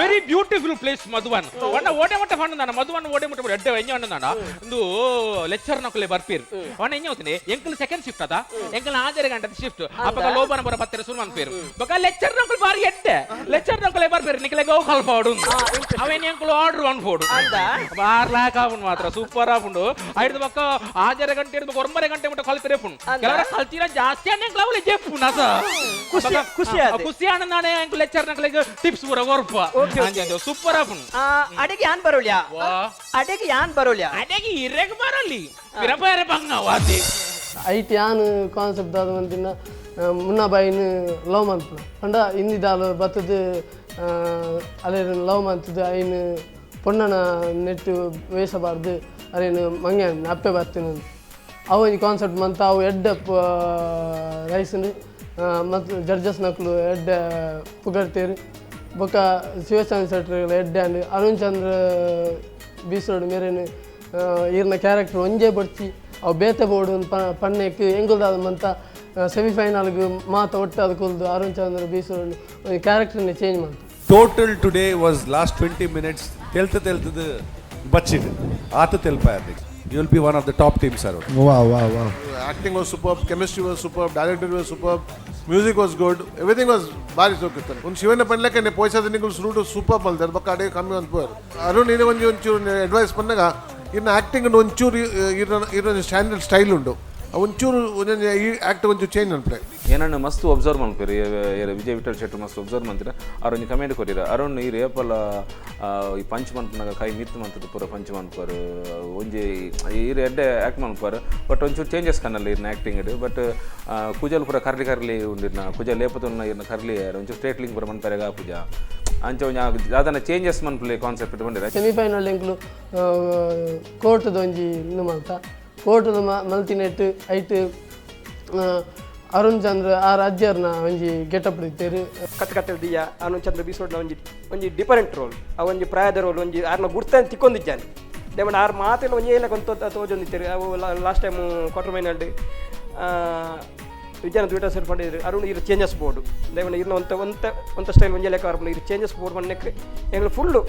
very beautiful place Madhuvan ote fannana Madhuvan ote mutta edde enja annana indu lecture nakule barpir avana enja avutine enkel second shift ada enkel 6 ganta shift apaka lobana bora 10 surman per baka lecture nakule bari edde lecture nakule barpir nikle go kalpadu aveni enkel order one food anda bar la kaavun matra super apundu aidu baka 6 gante 9 gante mutta kalpire pun kelara kaltira jaasti anne ಅವಳಿ ಜೆಪ್ಪು ನಸ ಖುಷಿ ಆದೆ. ಖುಷಿಯಾಣ ನಾನೇ ಅಂಕು lecture ನಕಲಿಗೆ tips ಪೂರ ಕೊರ್ಪ super ಆಪುನ್ ಅಡಿಗೆ ಯಾನ್ ಬರೋಲ್ಯಾ ಅಡಿಗೆ ಯಾನ್ ಬರೋಲ್ಯಾ ಅಡೆಗೆ ಇರೆಗ್ ಬರಲಿ ಬಿರಪಾರೆ ಬಂಗ ವಾದಿ ಐಟ್ ಯಾನ್ ಕಾನ್ಸೆಪ್ಟ್ ದಾದ ಮಂತಿನ ಮುನ್ನ ಬಾಯಿನ ಲವ್ ಮಂತ್ ಪಂಡ ಹಿಂದಿ ದಾಲು ಬತ್ತದು ಅದೇ ಲವ್ ಮಂತದ್ದು ಐನ್ ಪೊಣ್ಣನ ನೆಟ್ಟು ವೇಸಬಾರ್ದು ಅದೇನು ಮಂಗೆ ಅಪ್ಪೆ ಬರ್ತೀನಿ ಅವು ಈ ಕಾನ್ಸೆಪ್ಟ್ ಮಂತ ಅವು ಎಡ್ಡ ರೈಸನ್ನು ಮತ್ತು ಜಡ್ಜಸ್ ನಕ್ಲು ಎಡ್ಡ ಪುಗಡ್ತೇರು ಬೊಕ್ಕ ಶಿವಚಂದ್ರ ಶೆಟ್ಟರ್ ಎಡ್ಡ ಅಂಡ್ ಅರುಣ್ ಚಂದ್ರ ಬೀಸೋಡು ಮೇರೇನು ಈರ್ನ ಕ್ಯಾರೆಕ್ಟರ್ ಒಂಜೇ ಬಡ್ಚಿ ಅವು ಬೇತೆ ಬೋರ್ಡು ಪಣ್ಣೆಕ್ಕೆ ಎಂಗುಲ್ದಾದ ಮಂತ ಸೆಮಿಫೈನಲ್ಗೆ ಮಾತ ಒಟ್ಟು ಅದಕ್ಕೊಲ್ದು ಅರುಣ್ ಚಂದ್ರ ಬೀಸೋಡು ಕ್ಯಾರೆಕ್ಟರ್ನ ಚೇಂಜ್ ಮಾಡ್ತು. Total today was last 20 minutes ತೆಲ್ತದು ಬಚ್ಚಿದೆ ಆತ ತೆಲ್ಪಾಯ you will be one of the top teams sir. Acting was superb, chemistry was superb, director was superb, music was good, everything was ಭಾರಿ ಸೋಕಿತ್ತು. ಒಂದು ಶಿವನ ಪನ್ಲಕ್ಕೆ ಪೋಯ್ಸದ ನಿಗಳು ಸುರುಟು ಸೂಪರ್ ಮಲ್ದಾರೆ ಬಕ್ಕ ಅಡಿಗೆ ಕಮ್ಮಿ ಅನ್ಪೋರು. ಅರುಣ್ ಇದು ಒಂಚೂರು ಅಡ್ವೈಸ್ ಪನ್ನಾಗ ಇನ್ನು ಆ್ಯಕ್ಟಿಂಗ್ ಒಂಚೂರು ಇರೋ ಸ್ಟ್ಯಾಂಡರ್ಡ್ ಸ್ಟೈಲ್ ಉಂಡು ಒಂಚೂರು ಒಂದೊಂದು ಈ ಆ್ಯಕ್ಟ್ ಒಂಚೂರು ಚೇಂಜ್ ಅನ್ಪಡೆ ಏನನ್ನ ಮಸ್ತ್ ಒಬ್ಸರ್ವ್ ಮಾಡ್ತೀರಿ ವಿಜಯ್ ವಿಠಲ್ ಶೆಟ್ಟಿ ಮಸ್ತ್ ಒಬ್ಸರ್ವ್ ಮಾಡ್ತೀರ ಅವ್ರು ಒಂದು ಕಮೆಂಟ್ ಕೊಟ್ಟಿರ ಅರುಣ್ ಈ ರೇಪಲ್ಲ ಈ ಪಂಚ್ ಮನ್ಪನಾಗ ಕೈ ಮಿತ್ ಮಂತದ್ದು ಪೂರ ಪಂಚ್ ಮನ್ಪಾರು ಒಂಜಿ ಈರು ಎಡ್ಡೆ ಆ್ಯಕ್ಟ್ ಮನ್ಪಾರು ಬಟ್ ಒಂಚೂರು ಚೇಂಜಸ್ ಕನ್ನಲ್ಲ ಇರ್ನ ಆ್ಯಕ್ಟಿಂಗ್ ಇಡು ಬಟ್ ಕುಜಲ್ ಪೂರ ಕರ್ಲಿ ಉಂಡಿರ್ನ ಕುಜ ಲೇಪತನ್ನ ಇರ್ನ ಕರ್ಲಿ ಒಂಚೂರು ಸ್ಟ್ರೇಟ್ಲಿಂಗ್ ಪೂರ ಮನ್ಪಾರೆಗ ಪೂಜ ಅಂಚ ಅದನ್ನ ಚೇಂಜಸ್ ಮನ್ಪಲೆ ಕಾನ್ಸೆಪ್ಟ್ ಇಟ್ಕೊಂಡಿರ ಸೆಮಿಫೈನಲ್ ಎಂಕ್ಲು ಕೋರ್ಟ್ದ ಒಂಜಿ ಇನ್ನು ಮಲ್ತ ಕೋರ್ಟ್ದ ಮಲ್ತಿನೆಟ್ ಐಟ್ ಅರುಣ್ ಚಂದ್ರ ಆ ರಾಜ್ಯರ್ನ ಒಂಜಿ ಗೆಟಪ್ ಇತ್ತೇರು ಕತ್ತೆ ದಿಯ ಅರುಣ್ ಚಂದ್ರ ಬೀಸೋಡ್ನ ಒಂಜಿ ಡಿಫರೆಂಟ್ ರೋಲ್ ಆ ಒಂಜಿ ಪ್ರಾಯದ ರೋಲ್ ಒಂಜಿ ಆರ್ನ ಗುರ್ತ ತಿಕ್ಕೊಂಡಿದ್ದಾನೆ ದೇವಣ್ಣ ಆರು ಮಾತೆಲ್ಲ ಒಂಜಿ ಏನ ಕೊಂತ ತೋಜೊಂದಿತ್ತೇರು ಅವು ಲಾಸ್ಟ್ ಟೈಮ್ ಕ್ವಾರ್ಟರ್ ಫೈನಲ್ ವಿಜ್ಞಾನ ಟ್ವಿಟರ್ ಸೆಟ್ ಮಾಡಿದ್ರು ಅರುಣ್ ಇರು ಚೇಂಜಸ್ ಬೋರ್ಡು ದೇವಣ್ಣ ಇರ್ನ ಒಂತ ಸ್ಟೈಲ್ ಒಂಜಿ ಲೆಕ್ಕ ಆರ್ಪಣ ಇರು ಚೇಂಜಸ್ ಬೋರ್ಡ್ ಮಣ್ಣಕ್ಕೆ ಎಂಗ್ಳು ಫುಲ್ಲು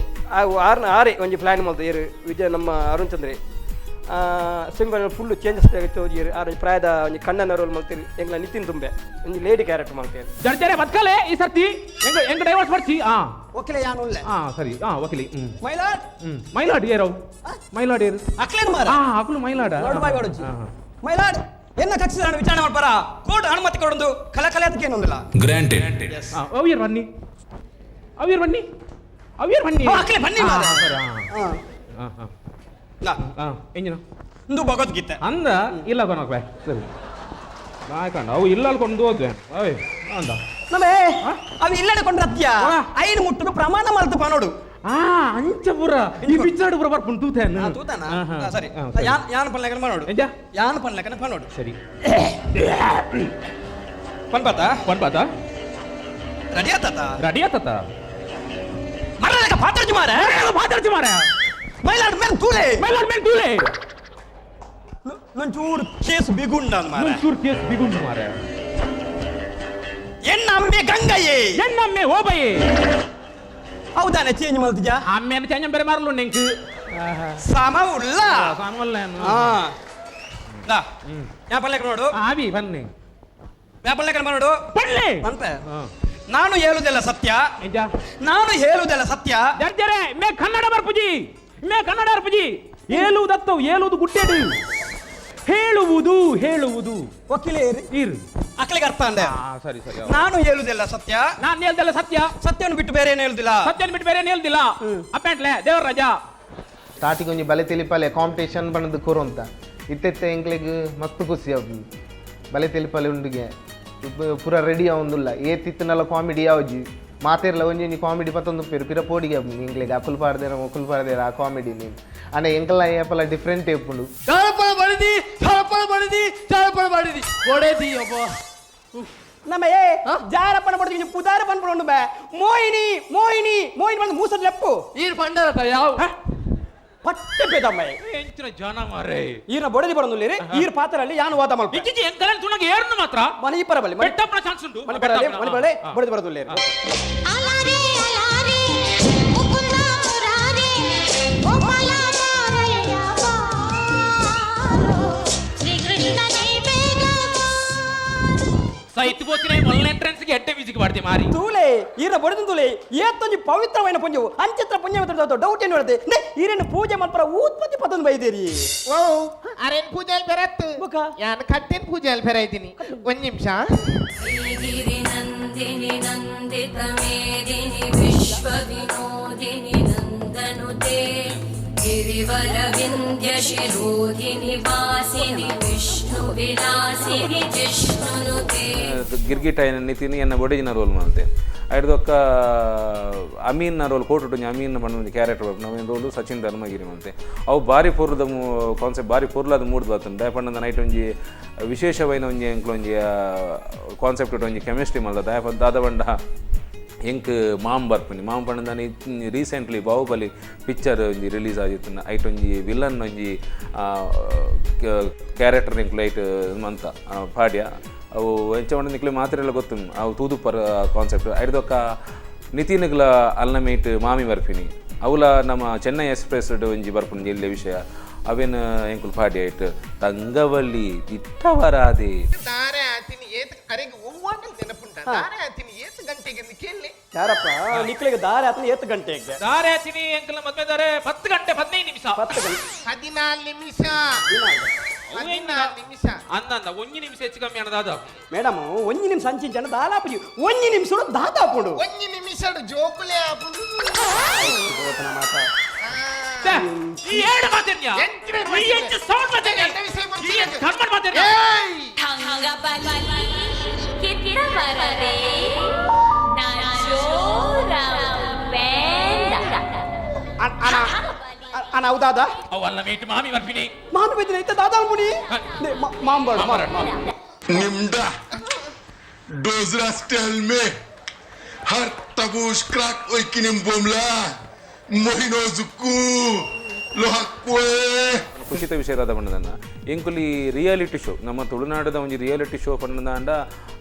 ಆರೆ ಒಂಜಿ ಪ್ಲ್ಯಾನ್ ಮಾಡ್ದು ಇರು ವಿಜಯ ನಮ್ಮ ಅರುಣ್ ಚಂದ್ರೆ ಸಿಂಬಲ್ ಫುಲ್ಲು ಚೇಂಜಸ್ ತೋಜಿರು ಆ ಪ್ರಾಯದ ಒಂಜಿ ಕಣ್ಣನ ರೋಲ್ ಮಾಡ್ತೀರಿ ಎಂಗ್ಲ ನಿತಿನ್ ತುಂಬೆ ಒಂಜಿ ಲೇಡಿ ಕ್ಯಾರೆಕ್ಟರ್ ಮಾಡ್ತೀರಿ ಜಡ್ಜರೆ ಬದ್ಕಲೆ ಈ ಸರ್ತಿ ಎಂಗ ಡೈವರ್ಸ್ ಮಾಡ್ಸಿ ಓಕೆಲೆ ಯಾನು ಸರಿ ವಕೀಲಿ ಮೈಲಾಡ್ ಮೈಲಾಡ್ ಏರೋ ಮೈಲಾಡ್ ಏರು ಅಕ್ಲೇನ್ ಮಾರ ಅಕ್ಲು ಮೈಲಾಡ ಮೈಲಾಡ್ ಎನ್ನ ಕಕ್ಷಿದಾಣ ವಿಚಾರಣೆ ಮಾಡ್ಬಾರ ಕೋರ್ಟ್ ಅನುಮತಿ ಕೊಡೊಂದು ಕಲೆ ಅದಕ್ಕೆ ಏನೊಂದಿಲ್ಲ ಗ್ರಾಂಟೆಡ್ ಅವ್ಯರ್ ಬನ್ನಿ ಅಕ್ಲೆ ಬನ್ನಿ ಎಂಜಿನ ಇಂದು ಭಗವದ್ಗೀತೆ ಅಂದ ಇಲ್ಲ ಕೊನಕ್ಬೆ ಸರಿ ಆಯ್ಕಂಡ ಅವು ಇಲ್ಲ ಕೊಂಡು ಹೋದ್ವೆ ಅವೇ ಅಂದ ನಮೇ ಅವು ಇಲ್ಲಡೆ ಕೊಂಡ್ರತ್ಯ ಐನು ಮುಟ್ಟುದು ಪ್ರಮಾಣ ಮಲ್ತು ಪಾನೋಡು ಅಂಚ ಪುರ ಈ ಬಿಚ್ಚಾಡು ಪುರ ಬರ್ಪುಂಡು ತೂತೇನು ತೂತಾನ ಸರಿ ಯಾನ್ ಪನ್ಲೆಕನ ಪಾನೋಡು ಎಂಜ ಯಾನ್ ಪನ್ಲೆಕನ ಪಾನೋಡು ಸರಿ ಪನ್ಪಾತ ರೆಡಿ ಆತ ಮರಲಕ ಪಾತ್ರಜಿ ಮಾರ ಮೈಲಾಡ್ ಮೇನ್ ತೂಲೆ ನಂಚೂರು ಕೇಸ್ ಬಿಗುಂಡ ಮಾರ ಎನ್ನಮ್ಮೆ ಗಂಗಯ್ಯೇ ಎನ್ನಮ್ಮೆ ಓಬಯ್ಯೇ ಹೌದಾನೆ ಚೇಂಜ್ ಮಲ್ತಿಜಾ ಅಮ್ಮೆನ ಚೇಂಜ್ ಬೇರೆ ಮಾರಲು ನೆಂಕು ಸಮವುಲ್ಲ ದಾ ಯಾ ಪಲ್ಲೆಕ ನೋಡು ಆವಿ ಬನ್ನಿ ಯಾ ಪಲ್ಲೆಕ ನೋಡು ಬನ್ನಿ ಅಂತ ನಾನು ಹೇಳುವುದೆಲ್ಲ ಸತ್ಯ ಜರ್ಜರೆ ಮೇ ಕನ್ನಡ ಬರ್ಪುಜಿ ಹೇಳುವುದು ಗುಟ್ಟೆಡು ಹೇಳುವುದು ವಕೀಲೆ ಇರು ಅಕ್ಕಳಿಗೆ ಅರ್ಥ ಅಂದೆ ಸರಿ ನಾನು ಹೇಳುವುದೆಲ್ಲ ಸತ್ಯ ಸತ್ಯವನ್ನು ಬಿಟ್ಟು ಬೇರೆ ಏನು ಹೇಳುದಿಲ್ಲ ಅಪ್ಪೆಂಟ್ಲೆ ದೇವರ ರಜಾ ಸ್ಟಾರ್ಟಿಂಗ್ ಒಂಜಿ ಬಲೆ ತೆಲಿಪಾಲೆ ಕಾಂಪಿಟೇಷನ್ ಬಣ್ಣದ ಕೂರು ಅಂತ ಇತ್ತೆ ಎಂಕ್ಲೆಗ್ ಮಸ್ತ್ ಖುಷಿ ಆಗುದು ಬಲೆ ತೆಲಿಪಾಲೆ ಉಂಡಿಗೆ ಪೂರ ರೆಡಿ ಆವೊಂದುಲ್ಲ ಏತಿತ್ತನಲ್ಲ ಕಾಮಿಡಿ ಯಾವ್ಜಿ ಮಾತಿರಲ್ಲ ಒಂಜಿ ಕಾಮಿಡಿ ಪತ್ತೊಂದು ಪಿರ ಪೋಡಿಗೆ ಎಂಕ್ಲೆಗ್ ಅಕುಲ್ ಪಾಡ್ದೇರ ಆ ಕಾಮಿಡಿ ನೀನು ಅಣ್ಣ ಎಂಕಲ್ಲ ಏಪಲ್ಲ ಡಿಫ್ರೆಂಟ್ ಏಪುಂಡು ಚಾಳಪಳ ಬಡಿದಿ ನಮ್ಮ ಜಾರಪಣ ಪಡ್ತೀನಿ ಪುದಾರ ಪನ್ಪಡು ಬೇ ಮೋಹಿನಿ ಬಂದು ಮೂಸದ ಲೆಪ್ಪು ಈರು ಪಂಡರತ ಯಾವ ಪಟ್ಟೆ ಪೇದಮ್ಮ ಎಂಚಿನ ಜನ ಮಾರೇ ಈರ್ನ ಬೊಡದಿ ಬರೋದಿಲ್ಲ ಈರ್ ಪಾತ್ರಲ್ಲಿ ಯಾನು ವಾದ ಮಾಡ್ಬೇಕು ಇಜ್ಜಿಜಿ ಎಂಕಲ ತುಣಗೆ ಏರ್ನು ಮಾತ್ರ ಮನೆ ಪರಬಲ್ಲಿ ಬೆಟ್ಟಪ್ಪನ ಚಾನ್ಸ್ ಉಂಟು ಮನೆ ಬೊಡದಿ ಬರೋದಿಲ್ಲ ಇತ್ತು ಬೋಚಿನ ಮೊದಲ ಎಂಟ್ರೆನ್ಸ್ ಗೆ ಎಟ್ಟೆ ಮ್ಯೂಸಿಕ್ ಮಾಡ್ತಿ ಮಾರಿ ತೂಲೆ ಈರ ಬಡದು ತೂಲೆ ಏತ್ತೊಂಜಿ ಪವಿತ್ರమైన ಪುಂಜು ಅಂಚಿತ್ರ ಪುಣ್ಯ ಡೌಟ್ ಏನು ಹೇಳ್ದೆ ಈರೇನು ಪೂಜೆ ಮಲ್ಪರ ಉತ್ಪತ್ತಿ ಪದನ್ ಬೈದೇರಿ ಓ ಅರೇನ್ ಪೂಜೆಲ್ ಬೆರತ್ತು ಯಾನ್ ಕಟ್ಟೆನ್ ಪೂಜೆಲ್ ಬೆರೈತೀನಿ ಒಂದ್ ನಿಮಿಷ गिरिनन्दिनि नन्दितमेदिनि विश्वविनोदिनि नन्दनुते गिरिवरविन्द्यशिरोधिनि वासिनि विष्णुविलासिनि जिष्णुनुते ಗಿರ್ಗಿಟ ನಿತಿನಿ ಎನ್ನ ಒಡಿಜಿನ ರೋಲ್ ಮಾಡ್ತೆ ಐದೊಕ್ಕ ಅಮೀನ್ನ ರೋಲ್ ಕೋಟು ಅಮೀನ್ ಬಂದ ಕ್ಯಾರೆಕ್ಟರ್ ನವೀನ್ ರೋಲು ಸಚಿನ್ ಧರ್ಮಗಿರಿ ಮಂತೆ ಅವು ಬಾರಿ ಪೂರ್ವದ ಕಾನ್ಸೆಪ್ಟ್ ಬಾರಿ ಪೂರ್ಲಾದ ಮೂಡ್ ಬರ್ತದೆ ದಯಪಂಡ ನೈಟ್ ಒಂಜಿ ವಿಶೇಷವೈನ ಒಂಜಿ ಎಂಕ್ಲು ಒಂಜಿ ಕಾನ್ಸೆಪ್ಟ್ ಒಂಜಿ ಕೆಮಿಸ್ಟ್ರಿ ಮಲ್ದ ದಯಪ ದಾದ ಬಂಡ ಎಂಕ್ ಮಾಮ್ ಬರ್ಪುನಿ ಮಾಮ್ ಪಂಡ ನಾನು ರೀಸೆಂಟ್ಲಿ ಬಾಹುಬಲಿ ಪಿಕ್ಚರ್ ಒಂಜಿ ರಿಲೀಸ್ ಆಗಿತ್ತು ಐಟ್ ಒಂಜಿ ವಿಲನ್ ಒಂಜಿ ಕ್ಯಾರೆಕ್ಟರ್ ಎಂಕ್ಲು ಐಟ್ ಮಂತ ಪಾಡ್ಯ ಅವು ಎಂಚ ನಿಕ್ಲೆ ಮಾತ್ರ ಎಲ್ಲ ಗೊತ್ತು ಅವು ತೂದು ಪರ್ ಕಾನ್ಸೆಪ್ಟ್ ಐದೊಕ್ಕ ನಿತಿನ್ಗಳ ಅಲ್ನಮೇಟ್ ಮಾಮಿ ಬರ್ಪಿನಿ ಅವಲ ನಮ್ಮ ಚೆನ್ನೈ ಎಕ್ಸ್ಪ್ರೆಸ್ ಒಂಜಿ ಬರ್ಪುನಿ ಜಿಲ್ಲೆ ವಿಷಯ ಅವೇನು ಎಂಕುಲ್ ಪಾಡಿ ಆಯ್ತು ತಂಗವಲ್ಲಿ ಇಟ್ಟವರಾದೆ ದಾರೆ ಆತಿನಿ ಏತ್ ಅರೆಗೆ ಒವ್ವಾಗಲ್ ನೆನಪುಂಟ ದಾರೆ ಆತಿನಿ ಏತ್ ಗಂಟೆಗೆ ಎಂದು ಕೇಳಿ ಯಾರಪ್ಪ ನಿಕ್ಲಿಗೆ ದಾರಿ ಆತನ 7 ಗಂಟೆಗೆ ದಾರೆ ಆತಿನಿ ಎಂಕಲ್ ಮದ್ವೆ ದಾರೆ 10 ಗಂಟೆ 15 ನಿಮಿಷ 14 ನಿಮಿಷ 14 ನಿಮಿಷ ಅಂದಂದ 1 ನಿಮಿಷ ಹೆಚ್ಚು ಕಮ್ಮಿ ಅನ್ನದಾದ ಮೇಡಮ್ 1 ನಿಮಿಷ ಅಂಚಿಂಚನ ದಾಲಾಪುಜಿ 1 ನಿಮಿಷ ದಾದಾಪುಡು 1 ನಿಮಿಷ ಜೋಕುಲೆ ಆಪುಡು ಈ ಏಳು ಮಾತೇನ್ಯಾ ಈ ಹೆಚ್ಚು ಸೌಂಡ್ ಮಾತೇನ್ಯಾ ಈ ಕರ್ಮನ್ ಮಾತೇನ್ಯಾ ಥಂಗಬಲಿ ಕಿತ್ತವರದೆ ನಾಜೋರ ಬೇಡ ಅನ ಹೌದಾದ ಅವಲ್ಲ ಮೇಟ್ ಮಾಮಿ ಬರ್ಪಿನಿ ಮಾಮಿ ಬೈದಿನ ಐತ ದಾದಾ ಮುನಿ ಮಾಂಬಳ Nimda Dozra stelme Har tabush krak oikinim bomla Mohino zuku Lohakwe ಖುಷಿತ ವಿಷಯದ ಪಂಡದನ್ನ ಎಂಕುಲಿ ರಿಯಾಲಿಟಿ ಶೋ ನಮ್ಮ ತುಳುನಾಡದ ಒಂದು ರಿಯಾಲಿಟಿ ಶೋ ಪಂಡದ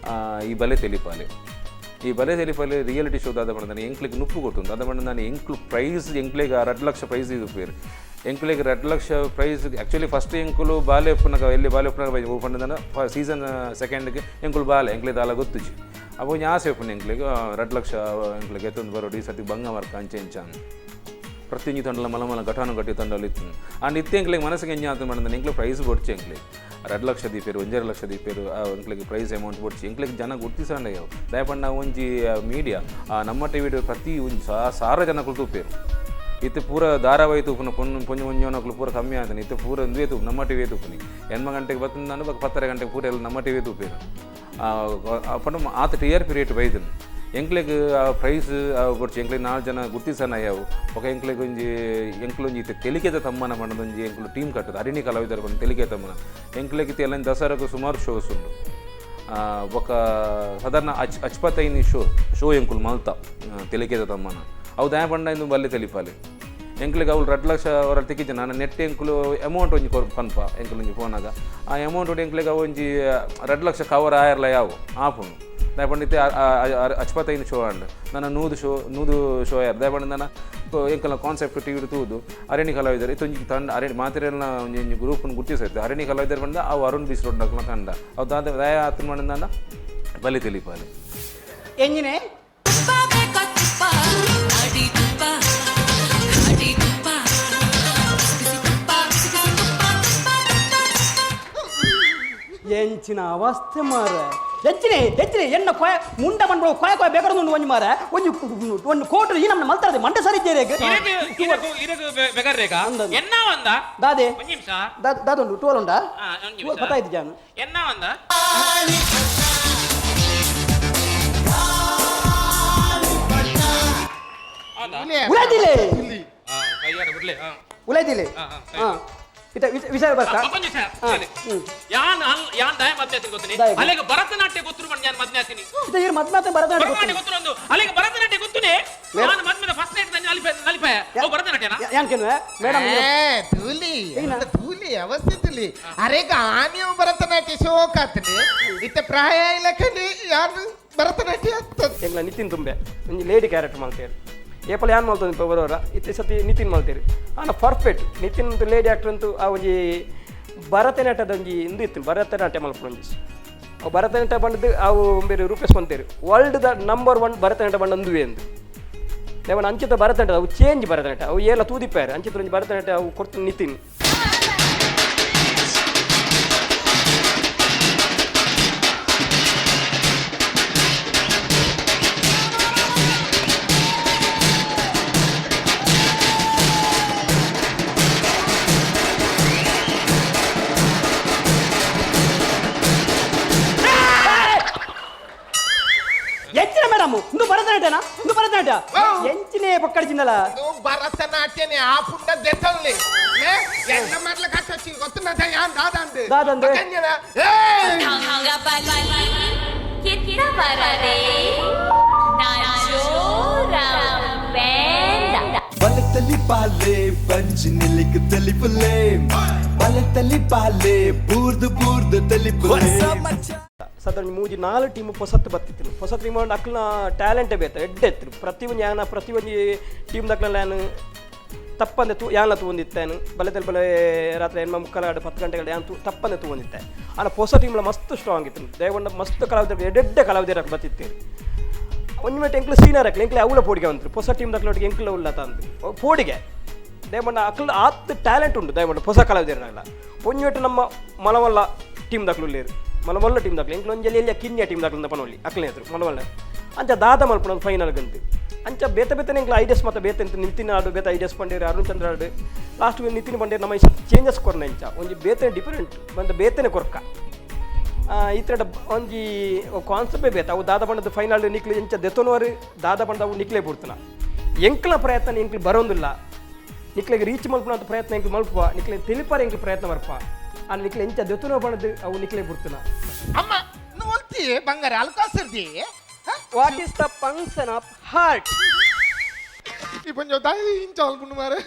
ಈ ಬಲೆ ತೆಲಿಪಾಲೆ ಈ ಬಲೆ ತೆಲಿಪಾಲೆ ರಿಯಾಲಿಟಿ ಶೋದಾದ ಪಂಡದಾನೆ ಎಂಕ್ಲಿಗೆ ನುಪ್ಪು ಕೊಟ್ಟು ಅದ ಪಂಡದಾನೆ ಎಂಕ್ಲು ಪ್ರೈಸ್ ಎಂಕ್ಲಿಗೆ 2 ಲಕ್ಷ ಪ್ರೈಸ್ ಇದು ಪೇರು ಎಂಕ್ಲಿಗೆ 2 ಲಕ್ಷ ಪ್ರೈಸ್ ಆ್ಯಕ್ಚುಲಿ ಫಸ್ಟ್ ಎಂಕುಲು ಬಾಲೆ ಉಪ್ಪನಗ ಎಲ್ಲಿ ಬಾಲೆ ಉಪ್ಪನಗ ಬೈ ಪಂಡದನ ಸೀಸನ್ ಸೆಕೆಂಡ್ಗೆ ಎಂಕುಲು ಬಾಲೆ ಎಂಕ್ಲಿಗೆ ದಾಲ ಗೊತ್ತುಜಿ ಅವು ಆಸೆ ಉಪ್ಪನ ಎಂಕ್ಲಿಗೆ 2 ಲಕ್ಷ ಎಂಕ್ಲಿಗೆ ಎತ್ತೊಂದು ಬರೋಡು ಈ ಸತಿ ಬಂಗ ವರ್ಕ ಅಂಚೆ ಪ್ರತಿಯೊಂದು ತಂಡಲ ಮಲಮಲ ಘಟಾನು ಗಟ್ಟಿ ತಂಡಲ್ಲಿ ಇತ್ತು ಆ ನಿತ್ಯ ಎಂಕ್ಲಿಗೆ ಮನಸ್ಸಿಗೆ ಎಂಜ ಆತ ಮಾಡಿದ ಎಂಕ್ಲಿಗೆ ಪ್ರೈಸ್ ಕೊಡ್ಚಿ ಎಂಕ್ಲಿಗೆ 2 ಲಕ್ಷ ದೀಪೇರು 1.5 ಲಕ್ಷ ದೀಪೇರು ಎಂಕ್ಲಿಗೆ ಪ್ರೈಸ್ ಅಮೌಂಟ್ ಕೊಡ್ಚಿ ಎಂಕ್ಲಿಗೆ ಜನ ಗುರ್ತಿಸಂಡ ಯಾವ ದಯಪಂಡ ಒಂಜಿ ಮೀಡಿಯಾ ನಮ್ಮ ಟಿವಿ ಪ್ರತಿ ಒಂಜಿ ಸಾರ ಜನಗಳು ತೂಪೇರು ಇತ್ತು ಪೂರ ಧಾರಾವಾಹಿ ತೂಪುನ ಪೊಂಜು ಒಂಜೋನಕ್ಲು ಪೂರ ಕಮ್ಮಿ ಆತನ ಇತ್ತು ಪೂರ ಒಂದೇ ತೂಪು ನಮ್ಮ ಟಿವಿ ತೂಪುನಿ 8 ಗಂಟೆಗೆ ಬರ್ತಂದು ನಾನು 10 ಗಂಟೆಗೆ ಪೂರ ಎಲ್ಲ ನಮ್ಮ ಟಿವಿ ತೂಪೇರು ಪಂಡ ಆತ TRP ರೇಟ್ ಬೈದನು ಎಂಕ್ಲಿಗೆ ಪ್ರೈಸ್ ಕೊಡ್ಚಿ ಎಂಕ್ಲಿಗೆ 4 ಜನ ಗುರ್ತಿಸನ ಯಾವು ఒక ಎಂಕ್ಲಿಗೆ ಒಂಜಿ ತೆಲಿಕೆದ ತಮ್ಮನ ಪಂಡದೊಂಜಿ ಎಂಕ್ಲು ಟೀಮ್ ಕಟ್ಟದ ಅರಿಣಿ ಕಲಾವಿದರು ಬಂದು ತೆಲಿಕೆ ತಮ್ಮನ ಎಂಕ್ಲಿಗೆ ಎಲ್ಲ ದಸರಾకు ಸುಮಾರು ಶೋಸ್ ಉಂಡು ఒక ಸಾಧಾರಣ 75 ಶೋ ಎಂಕುಲು ಮಲ್ತ ತೆಲಿಕೆದ ತಮ್ಮನ ಅವು ದಯ ಪಂಡ ಇಂದು ಬಲ್ಲೆ ತೆಲಿಪಾಲೆ ಎಂಕ್ಲಿಗೆ ಅವ್ಳು 2 ಲಕ್ಷ ಅವರ ತಿಕ್ಕಿದ್ದೆ ನಾನು ನೆಟ್ ಎಂಕ್ಲು ಅಮೌಂಟ್ ಒಂಜಿ ಪನ್ಪ ಎಂಕ್ಲು ಒಂಜಿ ಫೋನಾಗ ಆ ಅಮೌಂಟ್ ಎಂಕ್ಲಿಗೆ ಒಂಜಿ 2 ಲಕ್ಷ ಕವರ್ ಆಯರ್ಲ ಯಾವು ಆಪುನು ದಯಪಂಡಿತ್ತೆ 75 ಶೋ ಅಂಡ್ ನನ್ನ 100 ಶೋ ಯಾರು ದಯಪಂಡ ನನ್ನ ಎಂಕಲ ಕಾನ್ಸೆಪ್ಟ್ ಟಿವಿ ತೂದು ಅರಣಿ ಕಲಾವಿದರು ಇತ್ತೊಂಜಿ ತಂಡ ಅರಣಿ ಮಾತೆರೆಲ್ಲ ಒಂಜಿ ಗ್ರೂಪ್ನ ಗುರ್ತಿಸೈತೆ ಅರಣಿ ಕಲಾವಿದರು ಬಂದ ಅವು ಅರುಣ್ ಬೀಸ್ ರೋಡ್ ನಕ್ಲ ತಂಡ ಅವು ದಾದ ದಯ ಆತನ ಮಾಡಿದ ಬಲಿ ತೆಲಿಪಾಲೆ ಎಂಜಿನೆ ಎಂಚಿನ ಅವಸ್ಥೆ ಮಾರ ಹೆಚ್ಚಿನ ಎನ್ನ ಕೊಯ ಮುಂಡ ಮಂಡ್ಬಿಡು ಕೊಯ ಬೇಕಾದ್ರೆ ಒಂಜಿ ಮಾರ ಒಂದು ಕೋಟು ಈ ನಮ್ಮ ಮಲ್ತಾರದೆ ಮಂಡ ಸರಿ ಎನ್ನ ಒಂದ ದಾದೆ ಒಂದು ನಿಮಿಷ ದಾದೊಂದು ಟೋಲ್ ಉಂಡಾ ಗೊತ್ತಾಯ್ತು ಜಾನು ಎನ್ನ ಒಂದ ಉಳದಿಲೆ ಕೈಯಾಡ ಬಿಡ್ಲೆ ಉಳದಿಲೆ ಇತ ವಿಷಯ ಬರ್ತಾ ಯಾನ್ ದಯ ಮದ್ನಾತೀನಿ ಗೊತ್ತೀನಿ ಅಲ್ಲಿಗೆ ಭರತನಾಟ್ಯ ಗೊತ್ತು ಮಾಡಿ ನಾನು ಮದ್ನಾತೀನಿ ಇತ ಇರ್ ಮದ್ನಾತೆ ಭರತನಾಟ್ಯ ಗೊತ್ತು ಅಲ್ಲಿಗೆ ಭರತನಾಟ್ಯ ಗೊತ್ತುನೇ ನಾನು ಮದ್ಮೇಲೆ ಫಸ್ಟ್ ನೈಟ್ ನಲಿಪಾಯ ಅವು ಭರತನಾಟ್ಯನ ಯಾನ್ಕೆನ್ವೆ ಮೇಡಮ್ ತೂಲಿ ಅವಸ್ಥೆ ತುಲಿ ಅರೆಗ ಆನೆಯು ಭರತನಾಟ್ಯ ಶೋಕ ಆತನೆ ಇತ್ತ ಪ್ರಾಯ ಇಲ್ಲ ಕಲಿ ಯಾರು ಭರತನಾಟ್ಯ ಆಗ್ತದೆ ಎಂಗ್ಲ ನಿತಿನ್ ತುಂಬೆ ಒಂಜಿ ಲೇಡಿ ಕ್ಯಾರೆಕ್ಟರ್ ಮಾಡ್ತೇವೆ ಏಪಲ್ ಯಾನ್ ಮಾಡ್ತದೆ ಬರೋರ ಇತ್ತೆ ಸತಿ ನಿತಿನ್ ಮಾಡ್ತೇರಿ ಆನ ಪರ್ಫೆಕ್ಟ್ ನಿತಿನ್ ಲೇಡಿ ಆಕ್ಟರ್ ಅಂತೂ ಆ ಒಂಜಿ ಭರತನಾಟ್ಯದ ಒಂಜಿ ಇಂದು ಇತ್ತು ಭರತನಾಟ್ಯ ಮಲ್ಪೊಂಜಿ ಅವು ಭರತನಾಟ್ಯ ಬಂಡದ್ದು ಅವು ಬೇರೆ ರೂಪಿಸ್ಕೊಂತೀರಿ ವರ್ಲ್ಡ್ ದ ನಂಬರ್ 1 ಭರತನಾಟ್ಯ ಬಂಡ ಒಂದುವೆ ಎಂದು ದೇವನ ಅಂಚಿತ ಭರತನಾಟ್ಯ ಅವು ಚೇಂಜ್ ಭರತನಾಟ್ಯ ಅವು ಎಲ್ಲ ತೂದಿಪ್ಪಾರೆ ಅಂಚಿತ ಒಂಜಿ ಭರತನಾಟ್ಯ ಅವು ಕೊಡ್ತು ನಿತಿನ್ ಎಂಚಿನ ಮೇಡಮ್ ಇಂದು ಭರತನಾಟ್ಯನಾ ಇಂದು ಭರತನಾಟ್ಯ ಎಂಚಿನೇ ಪಕ್ಕಡಿಸಿನಲ್ಲ ಭರತನಾಟ್ಯನೇ ಆ ಪುಟ್ಟ ದೆತ್ತಲ್ಲಿ ಎನ್ನ ಮರ್ಲ ಕಟ್ಟೊಚ್ಚಿ ಗೊತ್ತುಂಟ ಯಾನ್ ದಾದಂದು ದಾದಂದು ಠಂಗ ಬಲಿ ಕಿತ್ತ ಬರದೆ ಬಲತಲಿ ಬಾಲೆ ಪಂಚ್ ನಿಲಿಕ್ ತಲಿಪುಲೆ ಬಲತಲಿ ಬಾಲೆ ಬೂರ್ದು ತಲಿಪುಲೆ ಸಾಧಾರಣ 3-4 ಟೀಮ್ ಹೊಸತ್ತು ಬರ್ತಿತ್ತು ಹೊಸ ಟೀಮ್ ಅಕ್ಲನ ಟ್ಯಾಲೆಂಟೇ ಬೇತ ಎಡ್ಡೆತ್ತು ಪ್ರತಿ ಒಂದು ಟೀಮ್ ದಕ್ಲ ನಾನು ತಪ್ಪಂದೆ ಯಾನ ತಗೊಂಡಿತ್ತೇನು ಬಲೆ ರಾತ್ರಿ 8:30 10 ಗಂಟೆಗಳು ಯಾನ್ ತಪ್ಪಂದೆ ತಗೊಂಡಿತ್ತೆ ಆನ ಹೊಸ ಟೀಮ್ಲ ಮಸ್ತ್ ಸ್ಟ್ರಾಂಗ್ ಇತ್ತು ದೇವಣ್ಣ ಮಸ್ತ್ ಕಲಾವಿದರು ಎಡ್ಡೆ ಕಲಾವಿದರ ಬರ್ತಿತ್ತೇರಿ ಒಂದು ಮಿನಿಟ್ ಎಂಕ್ಲು ಸೀನಿಯರ್ ಹಾಕ್ಲಿ ಎಂಕ್ಲೆ ಅವಳ ಪೋಡಿಗೆ ಬಂತು ಹೊಸ ಟೀಮ್ ದಕ್ಲೊಟ್ಟಿಗೆ ಎಂಕ್ಲ ಉಲ್ಲ ತಂದು ಪೋಡಿಗೆ ದೇವಣ್ಣ ಅಕ್ಲ ಆತ್ ಟ್ಯಾಲೆಂಟ್ ಉಂಟು ದೇವಣ್ಣ ಹೊಸ ಕಲಾವಿದರಲ್ಲ ಒಂದು ಮಿನಿಟ್ ನಮ್ಮ ಮಲವಲ್ಲ ಟೀಮ್ ದಕ್ಲು ಮಲವಲ್ಲ ಟೀಮ್ ದಾಖಲೆ ಎಂಕ್ಲು ಒಂಜಲ್ಲಿ ಎಲ್ಲಿ ಕಿನ್ಯ ಟೀಮ್ ದಾಖಲಿಂದ ಪನೊಳ್ಳಿ ಅಕ್ಲೆ ಹೆಸರು ಮಲವಲ್ಲ ಅಂಚ ದಾದ ಮಲ್ಪಣ ಒಂದು ಫೈನಲ್ ಗಂತು ಅಂಚ ಬೇತೆ ಎಂಕ್ಲು ಐಡಿಯಾಸ್ ಮತ್ತೆ ಬೇತೆ ಅಂತ ನಿತಿನ್ ಆಡು ಬೇತೆ ಐಡಿಯಾಸ್ ಬಂಡೇರು ಅರುಣ್ ಚಂದ್ರ ಆಡು ಲಾಸ್ಟ್ ನಿತಿನ್ ಬಂಡೇರು ನಮ್ಮ ಚೇಂಜಸ್ ಕೊರ್ನ ಇಂಚ ಒಂಜಿ ಬೇತೆ ಡಿಫರೆಂಟ್ ಬಂದ ಬೇತೆನೆ ಕೊರ್ಕ ಈ ಥರ ಒಂಜಿ ಕಾನ್ಸೆಪ್ಟೇ ಬೇತ ಅವು ದಾದ ಬಣ್ಣದ ಫೈನಲ್ ನಿಕ್ಲಿ ಇಂಚ ದೆತ್ತೋನವರು ದಾದ ಬಣ್ಣದ ಅವು ನಿಕ್ಲೇ ಬಿಡ್ತಾನ ಎಂಕ್ಲ ಪ್ರಯತ್ನ ಎಂಕ್ಲು ಬರೋದಿಲ್ಲ ನಿಕ್ಲಿಗೆ ರೀಚ್ ಮಲ್ಪನ ಅಂತ ಪ್ರಯತ್ನ ಎಂಕ್ಲು ಮಲ್ಪುವ ನಿಕ್ಲೆ ತಿಳಿಪಾರ ಎಂಕ್ಲು ಪ್ರಯತ್ನ ಬರ್ಪ ಅಲ್ಲಿ ನಿಕ್ಲೆ ಎಂಚ ದೆತ್ತುನೋ ಬಣ್ಣದ ಅವು ನಿಕ್ಲೇ ಬಿಡ್ತಾನ ಅಮ್ಮ ನೀವು ಒಲ್ತಿ ಬಂಗಾರ ಅಲ್ಕಾಸಿರ್ದಿ what is the function of heart ಈ ಪಂಜ ದಾಯಿ ಇಂಚ ಅಲ್ಪುಂಡು ಮಾರೆ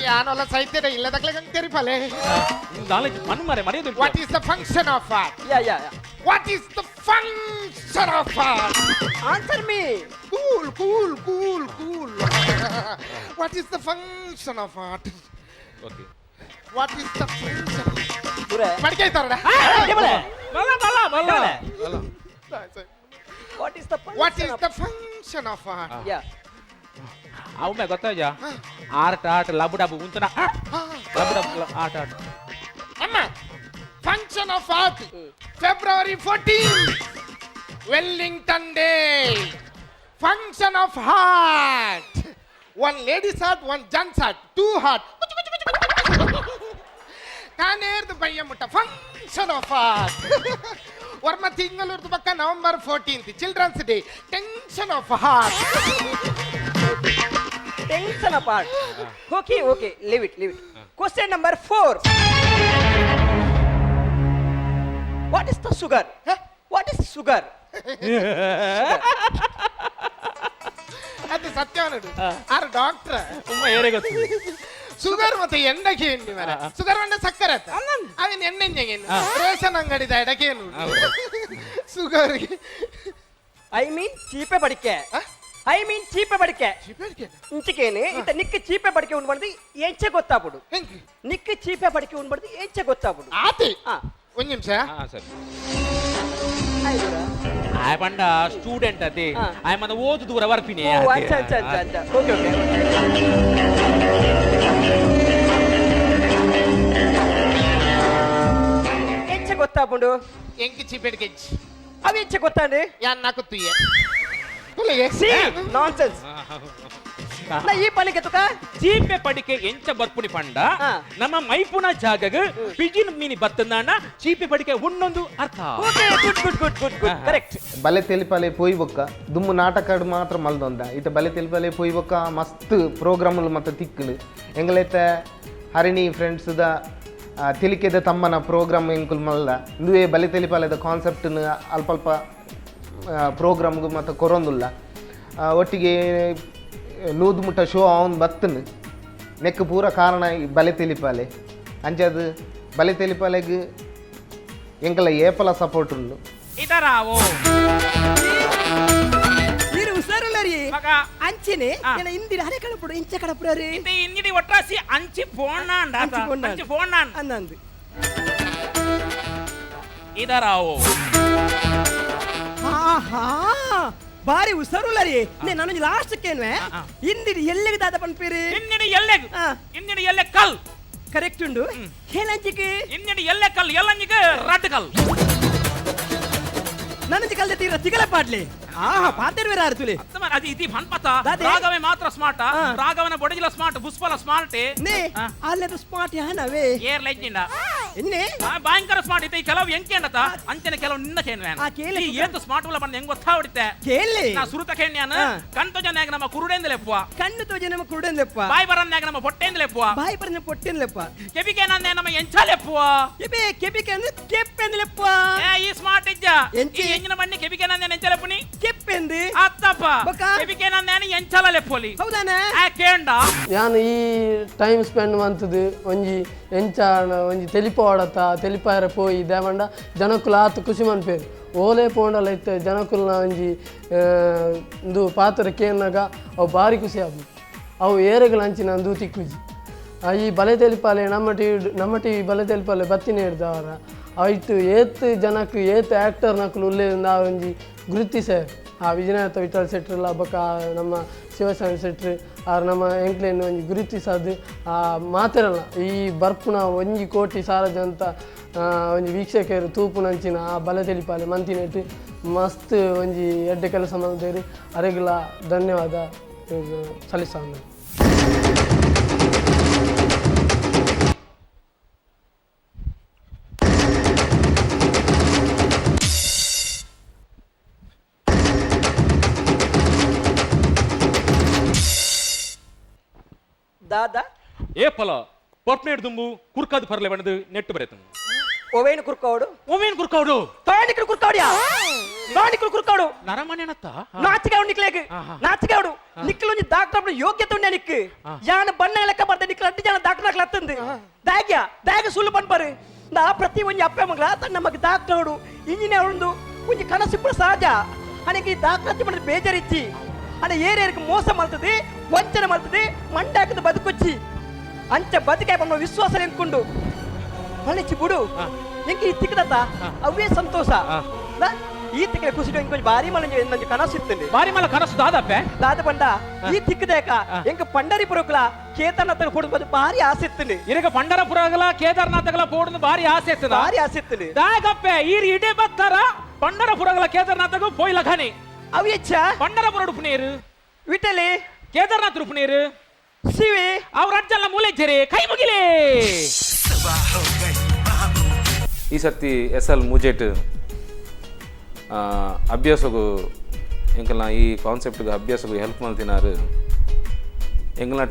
ಯಾನೊಲ್ಲ ಸಾಹಿತ್ಯದ ಇಲ್ಲದಕ್ಲೆ ಗಂಗೆ ತೆರಿಪಲೆ ನಾಲೆಜ್ ಮನ್ ಮಾರೆ ಮರೆಯೋದು what is the function of heart ಯಾ what is the function of heart answer me cool what is the function of heart okay what is the function ಪೂರೆ ಮಡಿಕೆ ಇತ್ತಾರಡ what is the what is the function of heart ಯಾ ಅವೊಮ್ಮೆ ಗೊತ್ತಾಯ್ತಾ heart lub dub ಉಂತನ lub dub ಆಟ ಅಮ್ಮ function of heart February 14 Wellington day function of heart one ladies heart one gents heart 2 heart ಕಾನೇರ್ದು ಬಯ್ಯ ಮುಟ್ಟ ಫಂಕ್ಷನ್ ಆಫ್ ಆರ್ಟ್ ವರ್ಮ ತಿಂಗಳೂರ್ದು ಪಕ್ಕ November 14th children's day tension of heart tension of heart okay leave it question number 4 what is the sugar ಅದು ಸತ್ಯ ನೋಡು ಆರು ಡಾಕ್ಟರ್ ತುಂಬ ಏರೇ ಗೊತ್ತು ಶುಗರ್ ಮತ್ತೆ ಎಂಡಕ್ಕೆ ಎಣ್ಣೆ ಮರ ಶುಗರ್ ಅಂದ್ರೆ ಸಕ್ಕರೆ ಅವನ್ ಎಣ್ಣೆ ರೇಷನ್ ಅಂಗಡಿದ ಎಡಕ್ಕೆ ಶುಗರ್ಗೆ ಐ ಮೀನ್ ಚೀಪೆ ಬಡಿಕೆ ಇಂಚಿಕೇನೆ ಇಂತ ನಿಕ್ಕ ಚೀಪೆ ಬಡಿಕೆ ಉಂಡ್ಬಾರ್ದು ಎಂಚೆ ಗೊತ್ತಾಗ್ಬಿಡು ನಿಕ್ಕ ಚೀಪೆ ಬಡಿಕೆ ಉಂಡ್ಬಾರ್ದು ಎಂಚೆ ಗೊತ್ತಾಗ್ಬಿಡು ಆತಿ ಒಂದು ನಿಮಿಷ ಸರಿ ಆಯ್ ಪಂಡ ಸ್ಟೂಡೆಂಟ್ ಅದೇ ಆಯ್ ಮನ ಓದು ದೂರ ಬರ್ಪಿನಿ ಓಕೆ ಎಂಚೆ ಗೊತ್ತಾಗ್ಬಿಡು ಎಂಕಿ ಚೀಪೆಡ್ಗೆ ಅವು ಎಂಚೆ ಗೊತ್ತಾಂಡ್ರಿ ಯಾನ್ ನಾಕುತ್ತೀಯ ನಾನ್ಸೆನ್ಸ್ ನಾ ಈ ಪಳಿಗೆ ತುಕ ಚೀಪೆ ಪಡಿಕೆ ಎಂಚ ಬರ್ಪುನಿ ಪಂಡ ನಮ್ಮ ಮೈಪುನ ಜಾಗಗ ಪಿಜಿನ್ ಮೀನಿ ಬತ್ತಂದಾಣ ಚೀಪೆ ಪಡಿಕೆ ಉಣ್ಣೊಂದು ಅರ್ಥ ಗುಡ್ ಕರೆಕ್ಟ್ ಬಲೆ ತೆಲಿಪಲೆ ಪೋಯ್ ಬೊಕ್ಕ ದುಮ್ಮು ನಾಟಕ ಮಾತ್ರ ಮಲ್ದೊಂದ ಇತ ಬಲೆ ತೆಲಿಪಲೆ ಪೋಯ್ ಬೊಕ್ಕ ಮಸ್ತ್ ಪ್ರೋಗ್ರಾಮ್ಲು ಮತ್ತೆ ತಿಕ್ಕಲು ಎಂಗಲೈತ ಹರಿಣಿ ಫ್ರೆಂಡ್ಸ್ದ ತಿಲಿಕೆದ ತಮ್ಮನ ಪ್ರೋಗ್ರಾಮ್ ಎಂಕುಲ್ ಮಲ್ದ ಇಂದುವೆ ಬಲೆ ತೆಲಿಪಲೆದ ಕಾನ್ಸೆಪ್ಟ್ನ ಅಲ್ಪ ಪ್ರೋಗ್ರಾಮ್ಗು ಮತ್ತು ಕೊರೊಂದುಲ್ಲ ಒಟ್ಟಿಗೆ ನೂದು ಮುಟ್ಟ ಶೋ ಅವನು ಬತ್ತನು ನೆಕ್ ಪೂರ ಕಾರಣ ಈ ಬಲೆ ತೆಲಿಪಾಲೆ ಅಂಚದು ಬಲೆ ತೆಲಿಪಾಲೆಗೆ ಎಂಕಲ ಏಪಲ ಸಪೋರ್ಟ್ ಉಂಡು ಇದರಾವೋ మీరు ఉసారులరి అంచిని నేను ఇందిర హరే కడపుడు ఇంచ కడపుడు ఇంత ఇందిడి ఒట్రాసి అంచి పోన్నాండ అంచి పోన్నాన్ అన్నంది इधर आओ ಆಹಾ ಬಾರಿ ಉಸರುಲರಿ ನೇ ನಾನು ಲಾಸ್ಟ್ ಕೇನ್ವೆ ಇಂದಿಡಿ ಎಲ್ಲಿಗೆ ದಾದ ಪನ್ಪೇರಿ ಇನ್ನಿಡಿ ಎಲ್ಲೆ ಕಲ್ ಕರೆಕ್ಟ್ ಉಂಡು ಹೇಳಂಚಿಗೆ ಇನ್ನಿಡಿ ಎಲ್ಲೆ ಕಲ್ ಎಲ್ಲಂಜಿಗೆ ರಡ್ ಕಲ್ ನನಂಚಿ ಕಲ್ದೆ ತೀರ ಚಿಗಲ ಪಾಡ್ಲಿ ಆಹಾ ಪಾತೆರ್ವೇರ ಅರ್ತುಲಿ ಅದು ಇತಿ ಭನ್ಪತ ರಾಘವೇ ಮಾತ್ರ ಸ್ಮಾರ್ಟ್ ರಾಘವನ ಬೊಡಜಿಲ ಸ್ಮಾರ್ಟ್ ಬುಸ್ಪಲ ಸ್ಮಾರ್ಟ್ ನೇ ಅಲ್ಲೆದು ಸ್ಮಾರ್ಟ್ ಯಾನವೇ ಏರ್ ಲೆಜ್ಜಿಂಡ ಎನ್ನೆ ಭಯಂಕರ ಸ್ಮಾರ್ಟ್ ಇತ್ತು ಕೆಲವು ಎಂಕೆ ಅಂಡತ ಅಂಚನೆ ಕೆಲವು ನಿನ್ನ ಕೇನ್ವೆ ಈ ಏತು ಸ್ಮಾರ್ಟ್ ಉಲ್ಲ ಬಂದ ಹೆಂಗ್ ಗೊತ್ತಾ ಹೊಡಿತೆ ಕೇಳಿ ನಾ ಸುರುತ ಕೇಣ್ಯಾನ ಕಣ್ತು ಜನಾಗ ನಮ್ಮ ಕುರುಡೆಂದಲೆಪ್ಪುವ ಕಣ್ಣು ತೋಜೆ ನಮ್ಮ ಕುರುಡೆಂದಲೆಪ್ಪ ಬಾಯಿ ಬರನ್ನಾಗ ನಮ್ಮ ಹೊಟ್ಟೆಂದಲೆಪ್ಪುವ ಬಾಯಿ ಬರನ್ನ ಪೊಟ್ಟೆಂದಲೆಪ್ಪ ಕೆಬಿಕೆ ನಂದೆ ನಮ್ಮ ಎಂಚಾಲೆಪ್ಪುವ ಎಬೆ ಕೆಬಿಕೆ ಅಂದ್ರೆ ಕೆಪ್ಪೆಂದಲೆಪ್ಪ ಈ ಸ್ಮಾರ್ಟ್ ಇಜ್ಜ ಈ ಎಂಜಿನ ಬಣ್ಣಿ ಕೆಬಿಕೆ ನಂದೆ ಎಂಚಾಲೆಪ್ಪುನಿ ಕೆಪ್ಪೆಂದು ಅತ್ತಪ್ಪ ಕೆಬಿಕೆ ನಂದೆ ಎಂಚಾಲೆಪ್ಪುಲಿ ಹೌದಾನೆ ಆ ಕೇಂಡ ಯಾನು ಈ ಟೈಮ್ ಸ್ಪೆಂಡ್ ಮಂತದು ಒಂಜಿ ಎಂಚಾಣ ಒಂಜಿ ತೆಲಿಪೋಡತ್ತ ತೆಲಿಪಾಯರ ಪೋಯಿ ದೇವಂಡ ಜನಕ್ಕುಲ ಆತು ಖುಷಿ ಮನ್ಪೇರು ಓಲೆ ಪೋಂಡಲ ಇತ್ತೆ ಜನಕ್ಕುಲ್ನ ಒಂಜಿ ಇಂದು ಪಾತ್ರ ಕೇನಾಗ ಅವು ಭಾರಿ ಖುಷಿ ಆಗ್ಬೋದು ಅವು ಏರೆಗಳು ಹಂಚಿನ ಅಂದು ತಿಕ್ಕುಜಿ ಈ ಬಲೆ ತೆಲಿಪಾಲೆ ನಮ್ಮ ಟಿವಿ ಬಲೆ ತೆಲಿಪಾಲೆ ಬತ್ತಿನ ಹಿಡ್ದವರ ಆಯ್ತು ಏತ್ ಜನಕ್ಕೆ ಏತ್ ಆ್ಯಕ್ಟರ್ ನಕ್ಕಲು ಉಲ್ಲೇದಿಂದ ಒಂಜಿ ಗುರುತಿಸೆ ಆ ವಿಜಯನಾಥ ವಿಠಲ್ ಶೆಟ್ರಲ್ಲ ಬೊಕ್ಕ ನಮ್ಮ ಶಿವಸ್ವಾಮಿ ಶೆಟ್ರು ಆರು ನಮ್ಮ ಎಂಕ್ಲೇನು ಒಂಜಿ ಗುರುತಿಸದು ಆ ಮಾತಿರಲ್ಲ ಈ ಬರ್ಪುನ 1 ಕೋಟಿ ಸಾರಜಂತ ಒಂಜಿ ವೀಕ್ಷಕರು ತೂಪುನಂಚಿನ ಆ ಬಲೆ ತೆಲಿಪಾಲೆ ಮಂತಿನೆಟ್ಟು ಮಸ್ತ್ ಒಂಜಿ ಎಡ್ಡೆ ಕೆಲಸ ಮಾಡಿದೇರು ಅರೆಗುಲ ಧನ್ಯವಾದ ಸಲ್ಲಿಸ್ತಾನೆ. ದಾದಾ ಏಪಲ ಪೊಟ್ನೇಡ್ ದುಂಬು ಕುರ್ಕಾದ ಪರ್ಲೆ ಬಣ್ಣದು ನೆಟ್ಟು ಬರೆತು ಓವೇನು ಕುರ್ಕೌಡು ತಾಣಿಕರು ಕುರ್ಕೌಡಿಯಾ ತಾಣಿಕರು ಕುರ್ಕೌಡು ನರಮನೆನತ್ತ ನಾಚಿಗಾಡು ನಿಕ್ಲೇಗೆ ನಾಚಿಗಾಡು ನಿಕ್ಕಲೊಂಜಿ ಡಾಕ್ಟರ್ ಯೋಗ್ಯತೆ ಉಂಡೆ ನಿಕ್ಕು ಯಾನ ಬಣ್ಣ ಲೆಕ್ಕ ಬರ್ದೆ ನಿಕ್ಕಲ ಅಂಟಿ ಜನ ಡಾಕ್ಟರ್ ಹಾಕ್ಲತ್ತಂದು ದಾಗ್ಯ ಸುಳ್ಳು ಬನ್ಪಾರು ನಾ ಪ್ರತಿ ಒಂಜಿ ಅಪ್ಪ ಮಗಳ ತನ್ನ ನಮಗೆ ಡಾಕ್ಟರ್ ಇಂಜಿನಿಯರ್ ಉಂಡು ಒಂಜಿ ಕನಸಿಪ್ಪು ಸಹಜ ಅನೇಕ ಡಾಕ್ಟರ್ ಹಚ್ಚಿ ಮಾಡಿದ್ರೆ ಬೇಜಾರಿಚ್ಚಿ ಅಣ್ಣ ಏರಿಯರಿಗೆ ಮೋಸ ಮಾಡ್ತದೆ ವಂಚನೆ ಮಾಡ್ತದೆ ಮಂಡ ಹಾಕಿದ ಬದುಕೊಚ್ಚಿ ಅಂಚ ಬದುಕೆ ಬಂದ ವಿಶ್ವಾಸ ಎಂಕೊಂಡು ಮಳಿಚಿ ಬಿಡು ಎಂಕಿ ಈ ತಿಕ್ಕದತ್ತ ಅವೇ ಸಂತೋಷ ಈ ತಿಕ್ಕ ಖುಷಿ ಕೊಂಚ ಭಾರಿ ಮಲ ನಂಗೆ ಕನಸಿತ್ತಲ್ಲಿ ಬಾರಿ ಮಲ ಕನಸು ದಾದ ಬಂಡ ಈ ತಿಕ್ಕದೇಕ ಎಂಕ ಪಂಡರಿಪುರಕ್ಲ ಕೇದಾರ್ನಾಥ ಕೊಡುದು ಭಾರಿ ಆಸೆ ಇತ್ತಲಿ ಇರಗ ಪಂಡರಪುರಗಲ ಕೇದಾರ್ನಾಥಗಲ ಪೋಡುದು ಭಾರಿ ಆಸೆ ಇತ್ತಲಿ ದಾಗಪ್ಪೆ ಈರ್ ಇಡೇ ಬತ್ತಾರ ಪಂಡರಪುರಗಲ ಕೇದಾರ್ನಾಥಗ ಪೋಯ್ಲ ಖಾನಿ ಅವಿಯಚ್ಚ ಪಂಡರಪುರ ಉಡುಪುನೇರು ವಿಟಲಿ ಕೇದಾರ್ನಾಥ್ ಉಡುಪುನೇರು ಶಿವಿ ಅವ್ರ ಅಜ್ಜಲ್ಲ ಮೂಲೆಜ್ಜರಿ ಕೈ ಮುಗಿಲಿ ಈ ಸರ್ತಿ SL ಮುಜೆಟ್ ಅಭ್ಯಾಸಗೂ ಎಂಕಲ್ನ ಈ ಕಾನ್ಸೆಪ್ಟ್ಗೆ ಅಭ್ಯಾಸಗೂ ಹೆಲ್ಪ್ ಮಾಡ್ತಿನಾರು ಎಂಕಲ್ನ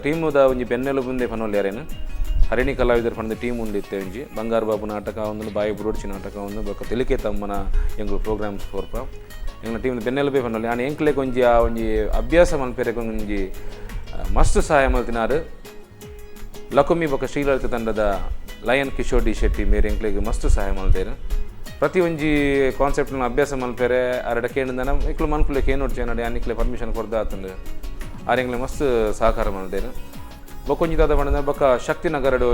ಟೀಮುದ ಒಂಜಿ ಬೆನ್ನೆಲು ಮುಂದೆ ಪನೊಲ್ಯಾರೇನು ಹರಿಣಿ ಕಲಾವಿದರು ಪಂಡ ಟೀಮ್ ಉಂಡಿತ್ತೆ ಒಂಜಿ ಬಂಗಾರ ಬಾಬು ನಾಟಕ ಒಂದು ಬಾಯಿ ಬುರುಡ್ಚಿ ನಾಟಕ ಒಂದು ಬೊಕ್ಕ ತೆಲಿಕೆ ತಮ್ಮನ ಎಂಗಳು ಪ್ರೋಗ್ರಾಮ್ಸ್ ಕೊರ್ಪ ಎಂಗ್ಲ ಟೀಮ್ ಬೆನ್ನೆಲು ಬೇ ಪನೊಲ್ಲೆ ಆನೆ ಎಂಕ್ಲೆಗ್ ಒಂಜಿ ಆ ಒಂಜಿ ಅಭ್ಯಾಸ ಮಲ್ಪೆರೆಗೆ ಒಂಜಿ ಮಸ್ತ್ ಸಹಾಯ ಮಲ್ತಿನಾರು ಲಕುಮಿ ಬೊಕ್ಕ ಶ್ರೀಲಲಿತ ತಂಡದ ಲಯನ್ ಕಿಶೋರ್ ಡಿ ಶೆಟ್ಟಿ ಮೇರೆ ಎಂಕ್ಲೆಗೆ ಮಸ್ತ್ ಸಹಾಯ ಮಲ್ದೇರು ಪ್ರತಿ ಒಂಜಿ ಕಾನ್ಸೆಪ್ಟ್ನ ಅಭ್ಯಾಸ ಮಲ್ಪೆರೆ ಅರಡ ಕೇಂದ್ರನ ಇಕ್ಲು ಮನ್ಪುಲೆ ಕೇನೋಡ್ಚೆ ನಡೆ ಅನಿಕ್ಲೆ ಪರ್ಮಿಷನ್ ಕೊಡ್ದ ಆತಂದು ಆರೆಂಗ್ಲೆ ಮಸ್ತ್ ಸಹಕಾರ ಮಲ್ದೇರು ಬೊಕ್ಕೊಂಜಿ ದಾದ ಪಂಡ ಬೊಕ್ಕ ಶಕ್ತಿನಗರಡು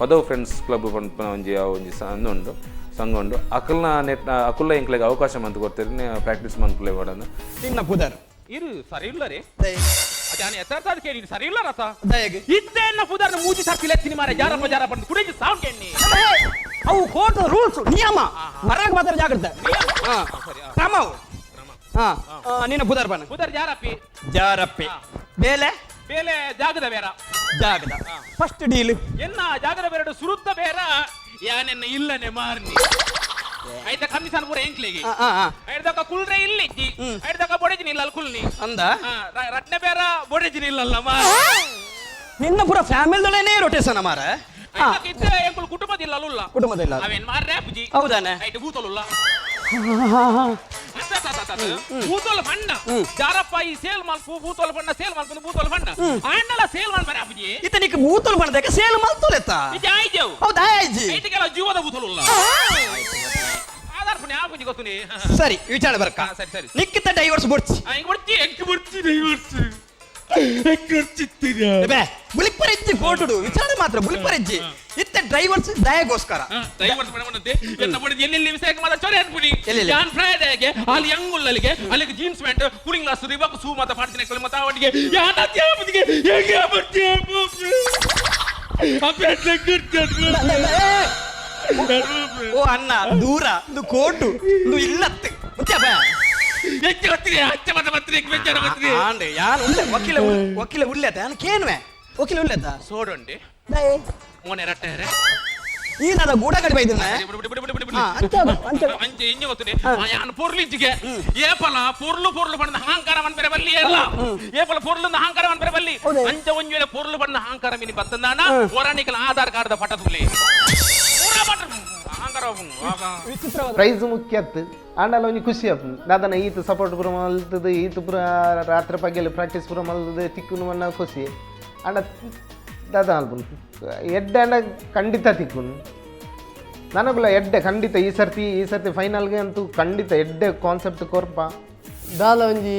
ಪದವ್ ಫ್ರೆಂಡ್ಸ್ ಕ್ಲಬ್ ಪಂಡ ಒಂಜಿ ಒಂಜಿ ಉಂಡು ಸಂಘ ಉಂಡು ಅಕುಲ್ಲ ಎಂಕ್ಲೆಗೆ ಅವಕಾಶ ಮಂತ್ ಕೊಡ್ತೀರಿ ಪ್ರಾಕ್ಟೀಸ್ ಮನ್ಪುಲೆ ಮಾಡನ ನಿನ್ನ ಪುದರ್ ಇರು ಸರಿ ಇಲ್ಲ ರೀ ಅದಾನೆ ಎತ್ತರ್ತಾದ ಕೇಳಿ ಸರಿ ಇಲ್ಲ ರಸ ಇದ್ದೇನ ಪುದರ್ನ ಮೂಜಿ ಸರ್ತಿಲೆ ಎತ್ತಿನಿ ಮಾರೆ ಜಾರ ಬಂದು ಕುಡಿಜಿ ಸಾವ್ ಕೇಳಿ ಅವು ಕೋರ್ಟ್ ರೂಲ್ಸ್ ನಿಯಮ ಹೊರಗೆ ಮಾತ್ರ ಜಾಗ್ರತೆ ಕ್ರಮ ನಿನ್ನ ಪುದರ್ ಬನ ಪುದರ್ ಜಾರಪ್ಪಿ ಬೇಲೆ ಜಾಗದ ಬೇರ ಫಸ್ಟ್ ಡೀಲ್ ಎನ್ನ ಜಾಗದ ಬೇರೆ ಸುರುತ್ತ ಬೇರ ಯಾನೆನ್ನ ಇಲ್ಲನೆ ಮಾರ್ನಿ ಐತ ಕಮಿಷನ್ ಪೂರ ಎಂಕ್ಲಿಗೆ ಐದಕ ಕುಲ್ರೆ ಇಲ್ಲಿಜ್ಜಿ ಐದಕ ಬೊಡೆಜಿನಿ ಇಲ್ಲ ಕುಲ್ನಿ ಅಂದ ರಟ್ನೆ ಬೇರ ಬೊಡೆಜಿನಿ ಇಲ್ಲಲ್ಲ ಮಾರ ನಿನ್ನ ಪೂರ ಫ್ಯಾಮಿಲಿದೊಳೇನೆ ರೊಟೇಷನ್ ಮಾರ ಇದ್ರೆ ಎಂಕುಲ್ ಕುಟುಂಬದಿಲ್ಲ ಅಲ್ಲ ಕುಟುಂಬದಿಲ್ಲ ಅವೇನ್ ಮಾರ್ರೆ ಪುಜಿ ಹೌದಾನೆ ಐತ ಗೂತಲುಲ್ಲ ಬೂತೋಲ್ ಫಂಡ ಜಾರಪ್ಪ ಈ ಸೇಲ್ ಮಾಡ್ಕು ಬೂತೋಲ್ ಫಂಡ ಸೇಲ್ ಮಾಡ್ಕೊಂಡು ಬೂತೋಲ್ ಫಂಡ ಅಣ್ಣಲ ಸೇಲ್ ಮಾಡ್ಬಾರ ಅಪ್ಪಜಿ ಇತನಿಗೆ ಬೂತೋಲ್ ಫಂಡಕ್ಕೆ ಸೇಲ್ ಮಾಡ್ತೋಲೆತ್ತ ಇದು ಆಯ್ಜವು ಹೌದಾ ಆಯ್ಜಿ ಐತಿಗೆಲ್ಲ ಜೀವದ ಬೂತೋಲುಲ್ಲ ಆಧಾರ್ ಪುಣ್ಯ ಆ ಪುಜಿ ಗೊತ್ತುನಿ ಸರಿ ವಿಚಾರ ಬರ್ಕ ಸರಿ ನಿಕ್ಕಿತ ಡೈವರ್ಸ್ ಬೊಡ್ಚಿ ಈಗ ಬರ್ತಿ ಎಂಕ್ ಬರ್ತಿ ಡೈವರ್ಸ್ ಬುಳಿಪರೆಜ್ಜಿ ಫೋಟೋಡು ವಿಚಾರ ಮಾತ್ರ ಬುಳಿಪರೆಜ್ಜಿ ಇತ್ತ ಡ್ರೈವರ್ಸ್ ದಯಗೋಸ್ಕರ ಡ್ರೈವರ್ಸ್ ಪಡಮಂತೆ ಎನ್ನ ಪಡಿದ ಎಲ್ಲೆಲ್ಲಿ ವಿಷಯಕ್ಕೆ ಮಾತ್ರ ಚೊರೆ ಅನ್ಪುಡಿ ಯಾನ್ ಫ್ರೈಡೆಗೆ ಅಲ್ಲಿ ಅಂಗುಲ್ಲಲಿಗೆ ಅಲ್ಲಿಗೆ jeans pant cooling glass Reebok shoe ಮಾತ ಪಾಡ್ತಿನ ಕಲ ಮತ ಅವಡಿಗೆ ಯಾನ ತ್ಯಾಪದಿಗೆ ಹೇಗೆ ಬರ್ತೀಯ ಅಪ್ಪ ಓ ಅಣ್ಣ ದೂರ ಇದು ಕೋಟು ಇದು ಇಲ್ಲತ್ತೆ ಹೆಚ್ಚು ಗೊತ್ತಿದೆ ಹಚ್ಚ ಮತ ಬತ್ರಿ ಬೆಚ್ಚರ ಬತ್ರಿ ಆಂಡೆ ಯಾನ್ ವಕೀಲ ಉಳ್ಳೇತ ಯಾನ್ ಕೇನ್ವೆ ವಕೀಲ ಉಳ್ಳೇತ ಸೋಡೊಂಡಿ ಮೋನೆ ರಟ್ಟೆರೆ ಈನದ ಗೂಡ ಕಡಿ ಬೈದಿನ ಅಂಚೆ ಇಂಜೆ ಗೊತ್ತಿದೆ ಯಾನ್ ಪೊರ್ಲಿಜ್ಜಿಗೆ ಏಪಲ ಪೊರ್ಲು ಪಂಡ ಅಹಂಕಾರ ಮನ್ಪೆರೆ ಬಲ್ಲಿ ಎಲ್ಲ ಏಪಲ ಪೊರ್ಲು ಅಹಂಕಾರ ಮನ್ಪೆರೆ ಬಲ್ಲಿ ಅಂಚೆ ಒಂಜುವೆಲೆ ಪೊರ್ಲು ಪಂಡ ಅಹಂಕಾರ ಮಿನಿ ಬತ್ತಂದಾನ ಒರಾನಿಕಲ ಆಧಾರ್ ಕಾರ್ಡ್ ಪಟ ತುಲಿ ಪ್ರೈಸ್ ಮುಖ್ಯ ಅತ್ತು ಆಂಡಲ ಒಂಜಿ ಖುಷಿ ಅಪ್ಪು ದಾದನ ಈತ ಸಪೋರ್ಟ್ ಪೂರ ಮಲ್ತದ ಈತ ಪೂರ ರಾತ್ರಿ ಪಗ್ಗೆಲ್ಲ ಪ್ರಾಕ್ಟೀಸ್ ಪೂರ ಮಲ್ತದ ತಿಕ್ಕುನು ಮನ್ನ ಖುಷಿ ಆಂಡ ದಾದ ಅಲ್ಪು ಎಡ್ಡೆ ಅಂಡ ಖಂಡಿತ ತಿಕ್ಕುನು ನನಗುಲ್ಲ ಎಡ್ಡೆ ಖಂಡಿತ ಈ ಸರ್ತಿ ಫೈನಲ್ಗೆ ಅಂತೂ ಖಂಡಿತ ಎಡ್ಡೆ ಕಾನ್ಸೆಪ್ಟ್ ಕೊರ್ಪ ದಾಲ ಒಂಜಿ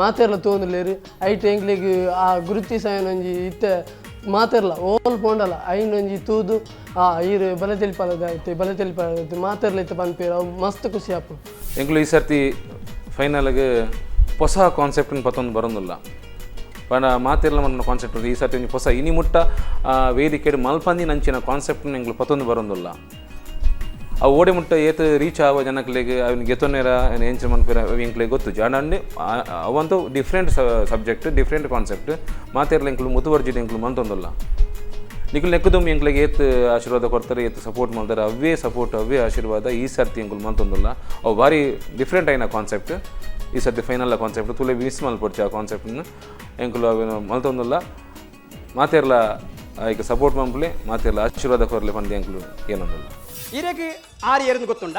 ಮಾತೆರ್ಲ ತೋಂದುಲ್ಲೇರು ಐಟ್ ಎಂಕ್ಲೆಗ್ ಆ ಗುರುತಿಸಾಯನ ಒಂಜಿ ಇತ್ತೆ ಮಾತೆರ್ಲ ಓಲ್ ಪೋಂಡಲ ಐನ್ ಒಂಜಿ ತೂದು ಈರು ಬಲೆ ತೆಲಿಪಾಲ ಮಾತೆರ್ಲ ಇತ್ತೆ ಪನ್ಪೇರು ಅವು ಮಸ್ತ್ ಖುಷಿ ಆಪು ಎಂಕ್ಲು ಈ ಸರ್ತಿ ಫೈನಲ್ಗೆ ಹೊಸ ಕಾನ್ಸೆಪ್ಟ್ ಪತ್ತೊಂದು ಬರೋದಿಲ್ಲ ಪಂಡ ಮಾತಿರಲ್ಲ మన ಕಾನ್ಸೆಪ್ಟ್ ಈ ಸರ್ತಿ ಒಂಜಿ ಹೊಸ ಇನಿ ಮುಟ್ಟ ವೇದಿಕೆ ಮಲ್ಪಂದಿ ನಂಚಿನ ಕಾನ್ಸೆಪ್ಟ್ ಎಂಕ್ಲು ಪತ್ತೊಂದು ಬರೋದಿಲ್ಲ ಅವು ಓಡಿ ಮುಟ್ಟ ಏತು ರೀಚ್ ಆವ ಜನಕ್ಲೆಗೆ ಅವನಿಗೆ ಗೆತ್ತೊನೇರ ಎಂಚ ಮನ್ಪೇರ ಎಂಕ್ಲೆಗೆ ಗೊತ್ತು ಜಾಂಡೆ ಅವಂತೂ ಡಿಫ್ರೆಂಟ್ ಸಬ್ಜೆಕ್ಟ್ ಡಿಫ್ರೆಂಟ್ ಕಾನ್ಸೆಪ್ಟ್ ಮಾತಿರಲ್ಲ ಎಂಕ್ಲು ಮುತುವರ್ಜಿಡ್ ಎಂಕ್ಲು ಮಂತೊಂದಲ್ಲ ನಿಖಲ್ ನೆಕ್ಕದೊಮ್ಮೆ ಎಂಕ್ಲೆಗೆ ಏತ್ ಆಶೀರ್ವಾದ ಕೊಡ್ತಾರೆ ಏತ್ ಸಪೋರ್ಟ್ ಮಾಡ್ತಾರೆ ಅವೇ ಸಪೋರ್ಟ್ ಅವೇ ಆಶೀರ್ವಾದ ಈ ಸರ್ತಿ ಎಂಕ್ಲು ಮಂತೊಂದಲ್ಲ ಅವು ಭಾರಿ ಡಿಫ್ರೆಂಟ್ ಆಯ್ನ ಕಾನ್ಸೆಪ್ಟ್ ಈ ಸರ್ತಿ ಫೈನಲ್ ಕಾನ್ಸೆಪ್ಟ್ ತುಲೆ ಮಿಸ್ ಮಲ್ಪಡ್ಚು ಆ ಕಾನ್ಸೆಪ್ಟ್ನ ಎಂಕ್ಲು ಅವೇನು ಮಲ್ತೊಂದಲ್ಲ ಮಾತಿರಲ್ಲ ಈಗ ಸಪೋರ್ಟ್ ಮಂಪ್ಲೆ ಮಾತಿರಲ್ಲ ಆಶೀರ್ವಾದ ಕೊರಲೆ ಪಂದ್ಯ ಎಂಕ್ಲು ಏನೊಂದಲ್ಲ ಇರಗೆ ಆರು ಏರಂದು ಗೊತ್ತುಂಡ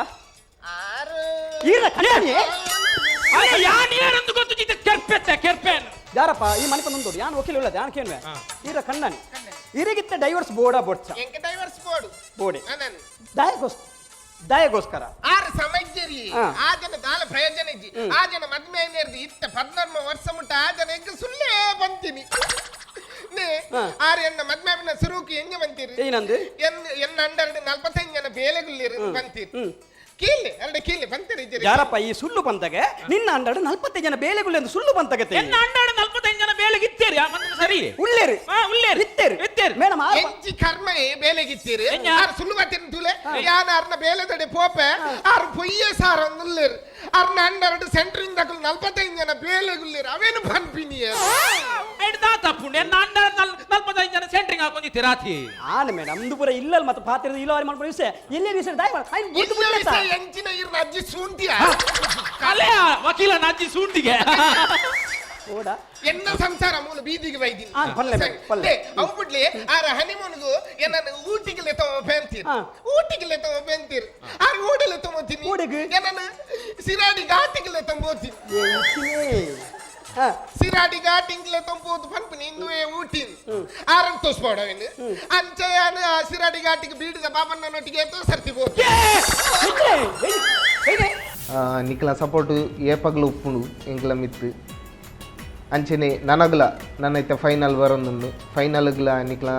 ಯಾರಪ್ಪ ಈ ಮನೆ ಬಂದೋಡು ಯಾನ್ ವಕೀಲ ಉಳ್ಳದ ಯಾನ್ ಕೇನ್ವೆ ಈರ ಕಣ್ಣನಿ ಇರಗಿತ್ತ ಡೈವರ್ಸ್ ಬೋರ್ಡ ಬೋಡ್ಸ ಡೈವರ್ಸ್ ಬೋರ್ಡ್ ಬೋಡೆ ದಯಗೋಸ್ಕರ ಆರು ಸಮಜ್ಜರಿ ಆ ಜನ ದಾಲ ಪ್ರಯೋಜನ ಇಜ್ಜಿ ಆ ಜನ ಮದ್ಮೆ ಏನೇರ್ದು ಇತ್ತ 14 ವರ್ಷ ಮುಟ್ಟ ಆ ಜನ ಈಗ ಸುಳ್ಳೇ ಬಂತೀನಿ ಆರು ಎನ್ನ ಮದ್ಮೆ ಸುರುಕಿ ಹೆಂಗೆ ಬಂತೀರಿ ಏನಂದು ಎನ್ನ ಅಂಡರ್ 45 ಜನ ಬೇಲೆಗುಲ್ಲಿರು ಬಂತೀರಿ ಕೀಲೆ ಬಂತೀರಿ ಯಾರಪ್ಪ ಈ ಸುಳ್ಳು ಬಂತಾಗೆ ನಿನ್ನ ಅಂಡಾಡು 45 ಜನ ಬೇಲೆಗುಳ್ಳಿ ಅಂತ ಸುಳ್ಳು ಬಂತಾಗತ್ತೆ ಎನ್ನ ಅಂಡಾಡು 45 ಜನ ಬೇಲೆಗೆ ಇತ್ತೇರಿ ಸರಿ ಉಳ್ಳೇರಿ ಉಳ್ಳೇರಿ ಇತ್ತೇರಿ ಮೇಡಮ್ ಎಂಚಿ ಕರ್ಮ ಬೇಲೆಗಿತ್ತೀರಿ ಆರು ಸುಳ್ಳು ಬರ್ತೀರಿ ತುಲೆ ಯಾನ ಅರ್ನ ಬೇಲೆದಡೆ ಪೋಪೆ ಆರು ಪೊಯ್ಯೆ ಸಾರ ಉಳ್ಳೇರು ಅರ್ನ ಅಂಡಾಡು ಸೆಂಟ್ರಿಂಗ್ ದಕ್ಕಲು 45 ಜನ ಬೇಲೆಗುಲ್ಲಿರು ಅವೇನು ಪನ್ಪಿನಿಯ ತಪ್ಪು ಎನ್ನ ಅಂಡಾಡು 45 ಜನ ಸೆಂಟ್ರಿಂಗ್ ಹಾಕೊಂಡಿತ್ತಿ ರಾತ್ರಿ ಆನೆ ಮೇಡಮ್ ಅಂದು ಪೂರ ಇಲ್ಲಲ್ಲ ಮತ್ತೆ ಪಾತ್ರದ ಇಲ್ಲವಾರಿ ಮಾಡ್ಬೋದು ವಿಷಯ ಎಲ್ಲೇ ವಿಷಯ ದಾಯ ಎಂಚಿನ ಇರ್ನ ಅಜ್ಜಿ ಸೂಂಟಿಯ ಕಲೆ ವಕೀಲ ಅಜ್ಜಿ ಸೂಂಟಿಗೆ ಎನ್ನ ಸಂಸಾರ ಮೂಲ ಬೀದಿಗೆ ಬೈದಿನಿ ಅವು ಬಿಡ್ಲಿ ಆರ ಹನಿಮೂನ್ಗೂ ಏನನ್ನು ಊಟಿಗೆ ಬೆಂತೀರಿ ಆರು ಊಡಲೆ ತಗೋತೀನಿ ಏನನ್ನು ಸಿರಾಡಿ ಘಾಟಿಗೆ ತಂಬೋತೀನಿ ಸಿರಾಡಿ ಘಾಟಿಂಗ್ಲೆ ತಂಪೋದು ಪನ್ಪನಿ ಇನ್ನುವೇ ಊಟಿನ್ ಆರನ್ ತೋಸ್ಬೋಡವೇನು ಅಂಚೆಯಾನ ಸಿರಾಡಿ ಘಾಟಿಗೆ ಬೀಡಿದ ಬಾಬಣ್ಣನೊಟ್ಟಿಗೆ ಸರ್ತಿ ಬೋದು ನಿಕ್ಲ ಸಪೋರ್ಟ್ ಏಪಗ್ಲು ಉಪ್ಪುಂಡು ಎಂಕ್ಲ ಮಿತ್ತು ಅಂಚನೆ ನನಗ್ಲ ನನ್ನೈತೆ ಫೈನಲ್ ಬರೋಂದುಂಡು ಫೈನಲ್ಗ್ಲ ನಿಕ್ಲ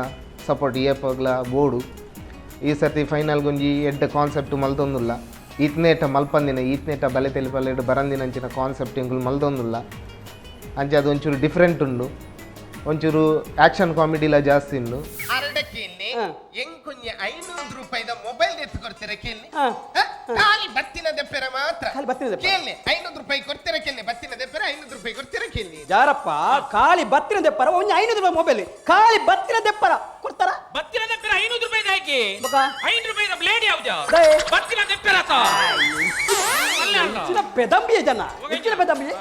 ಸಪೋರ್ಟ್ ಏಪಗ್ಲ ಬೋಡು ಈ ಸರ್ತಿ ಫೈನಲ್ಗೊಂಜಿ ಎಡ್ಡ ಕಾನ್ಸೆಪ್ಟ್ ಮಲ್ತೊಂದುಲ್ಲ ಈತ್ನೇಟ ಮಲ್ಪಂದಿನ ಈತ್ನೇಟ ಬಲೆ ತೆಲಿಪಲ್ಲೆಡ್ ಬರಂದಿನಂಚಿನ ಕಾನ್ಸೆಪ್ಟ್ ಎಂಕುಲು ಮಲ್ತೊಂದುಲ್ಲ ಅಂಚೆ ಅದು ಒಂಚೂರು ಡಿಫ್ರೆಂಟ್ ಉಂಡು ಒಂಚೂರು ಆಕ್ಷನ್ ಕಾಮಿಡಿಲ ಜಾಸ್ತಿ ಉಂಡು ಅರಡಕ್ಕೇನೆ ಎಂಕೊಂಜ 500 ರೂಪಾಯಿದ ಮೊಬೈಲ್ ಎತ್ಕೊಡ್ತೀರ ಕೇಳಿ ಖಾಲಿ ಬತ್ತಿನ ದೆಪ್ಪೆರ ಮಾತ್ರ ಕೇಳಿ 500 ರೂಪಾಯಿ ಕೊಡ್ತೀರ ಕೇಳಿ ಬತ್ತಿನ ದೆಪ್ಪೆರ 500 ರೂಪಾಯಿ ಕೊಡ್ತೀರ ಕೇಳಿ ಯಾರಪ್ಪ ಖಾಲಿ ಬತ್ತಿನ ದೆಪ್ಪರ ಒಂಜಿ 500 ರೂಪಾಯಿ ಮೊಬೈಲ್ ಖಾಲಿ ಬತ್ತಿನ ದೆಪ್ಪರ ಕೊಡ್ತಾರ ಬತ್ತಿನ ದೆಪ್ಪೆರ 500 ರೂಪಾಯಿ ಹಾಕಿ 500 ರೂಪಾಯಿ ಬ್ಲೇಡ್ ಯಾವ್ದು ಬತ್ತಿನ ದೆಪ್ಪೆರ ಹೆಚ್ಚಿನ ಬೆದಂಬಿಯ ಜನ ಹೆಚ್ಚಿನ ಬೆದಂಬಿಯ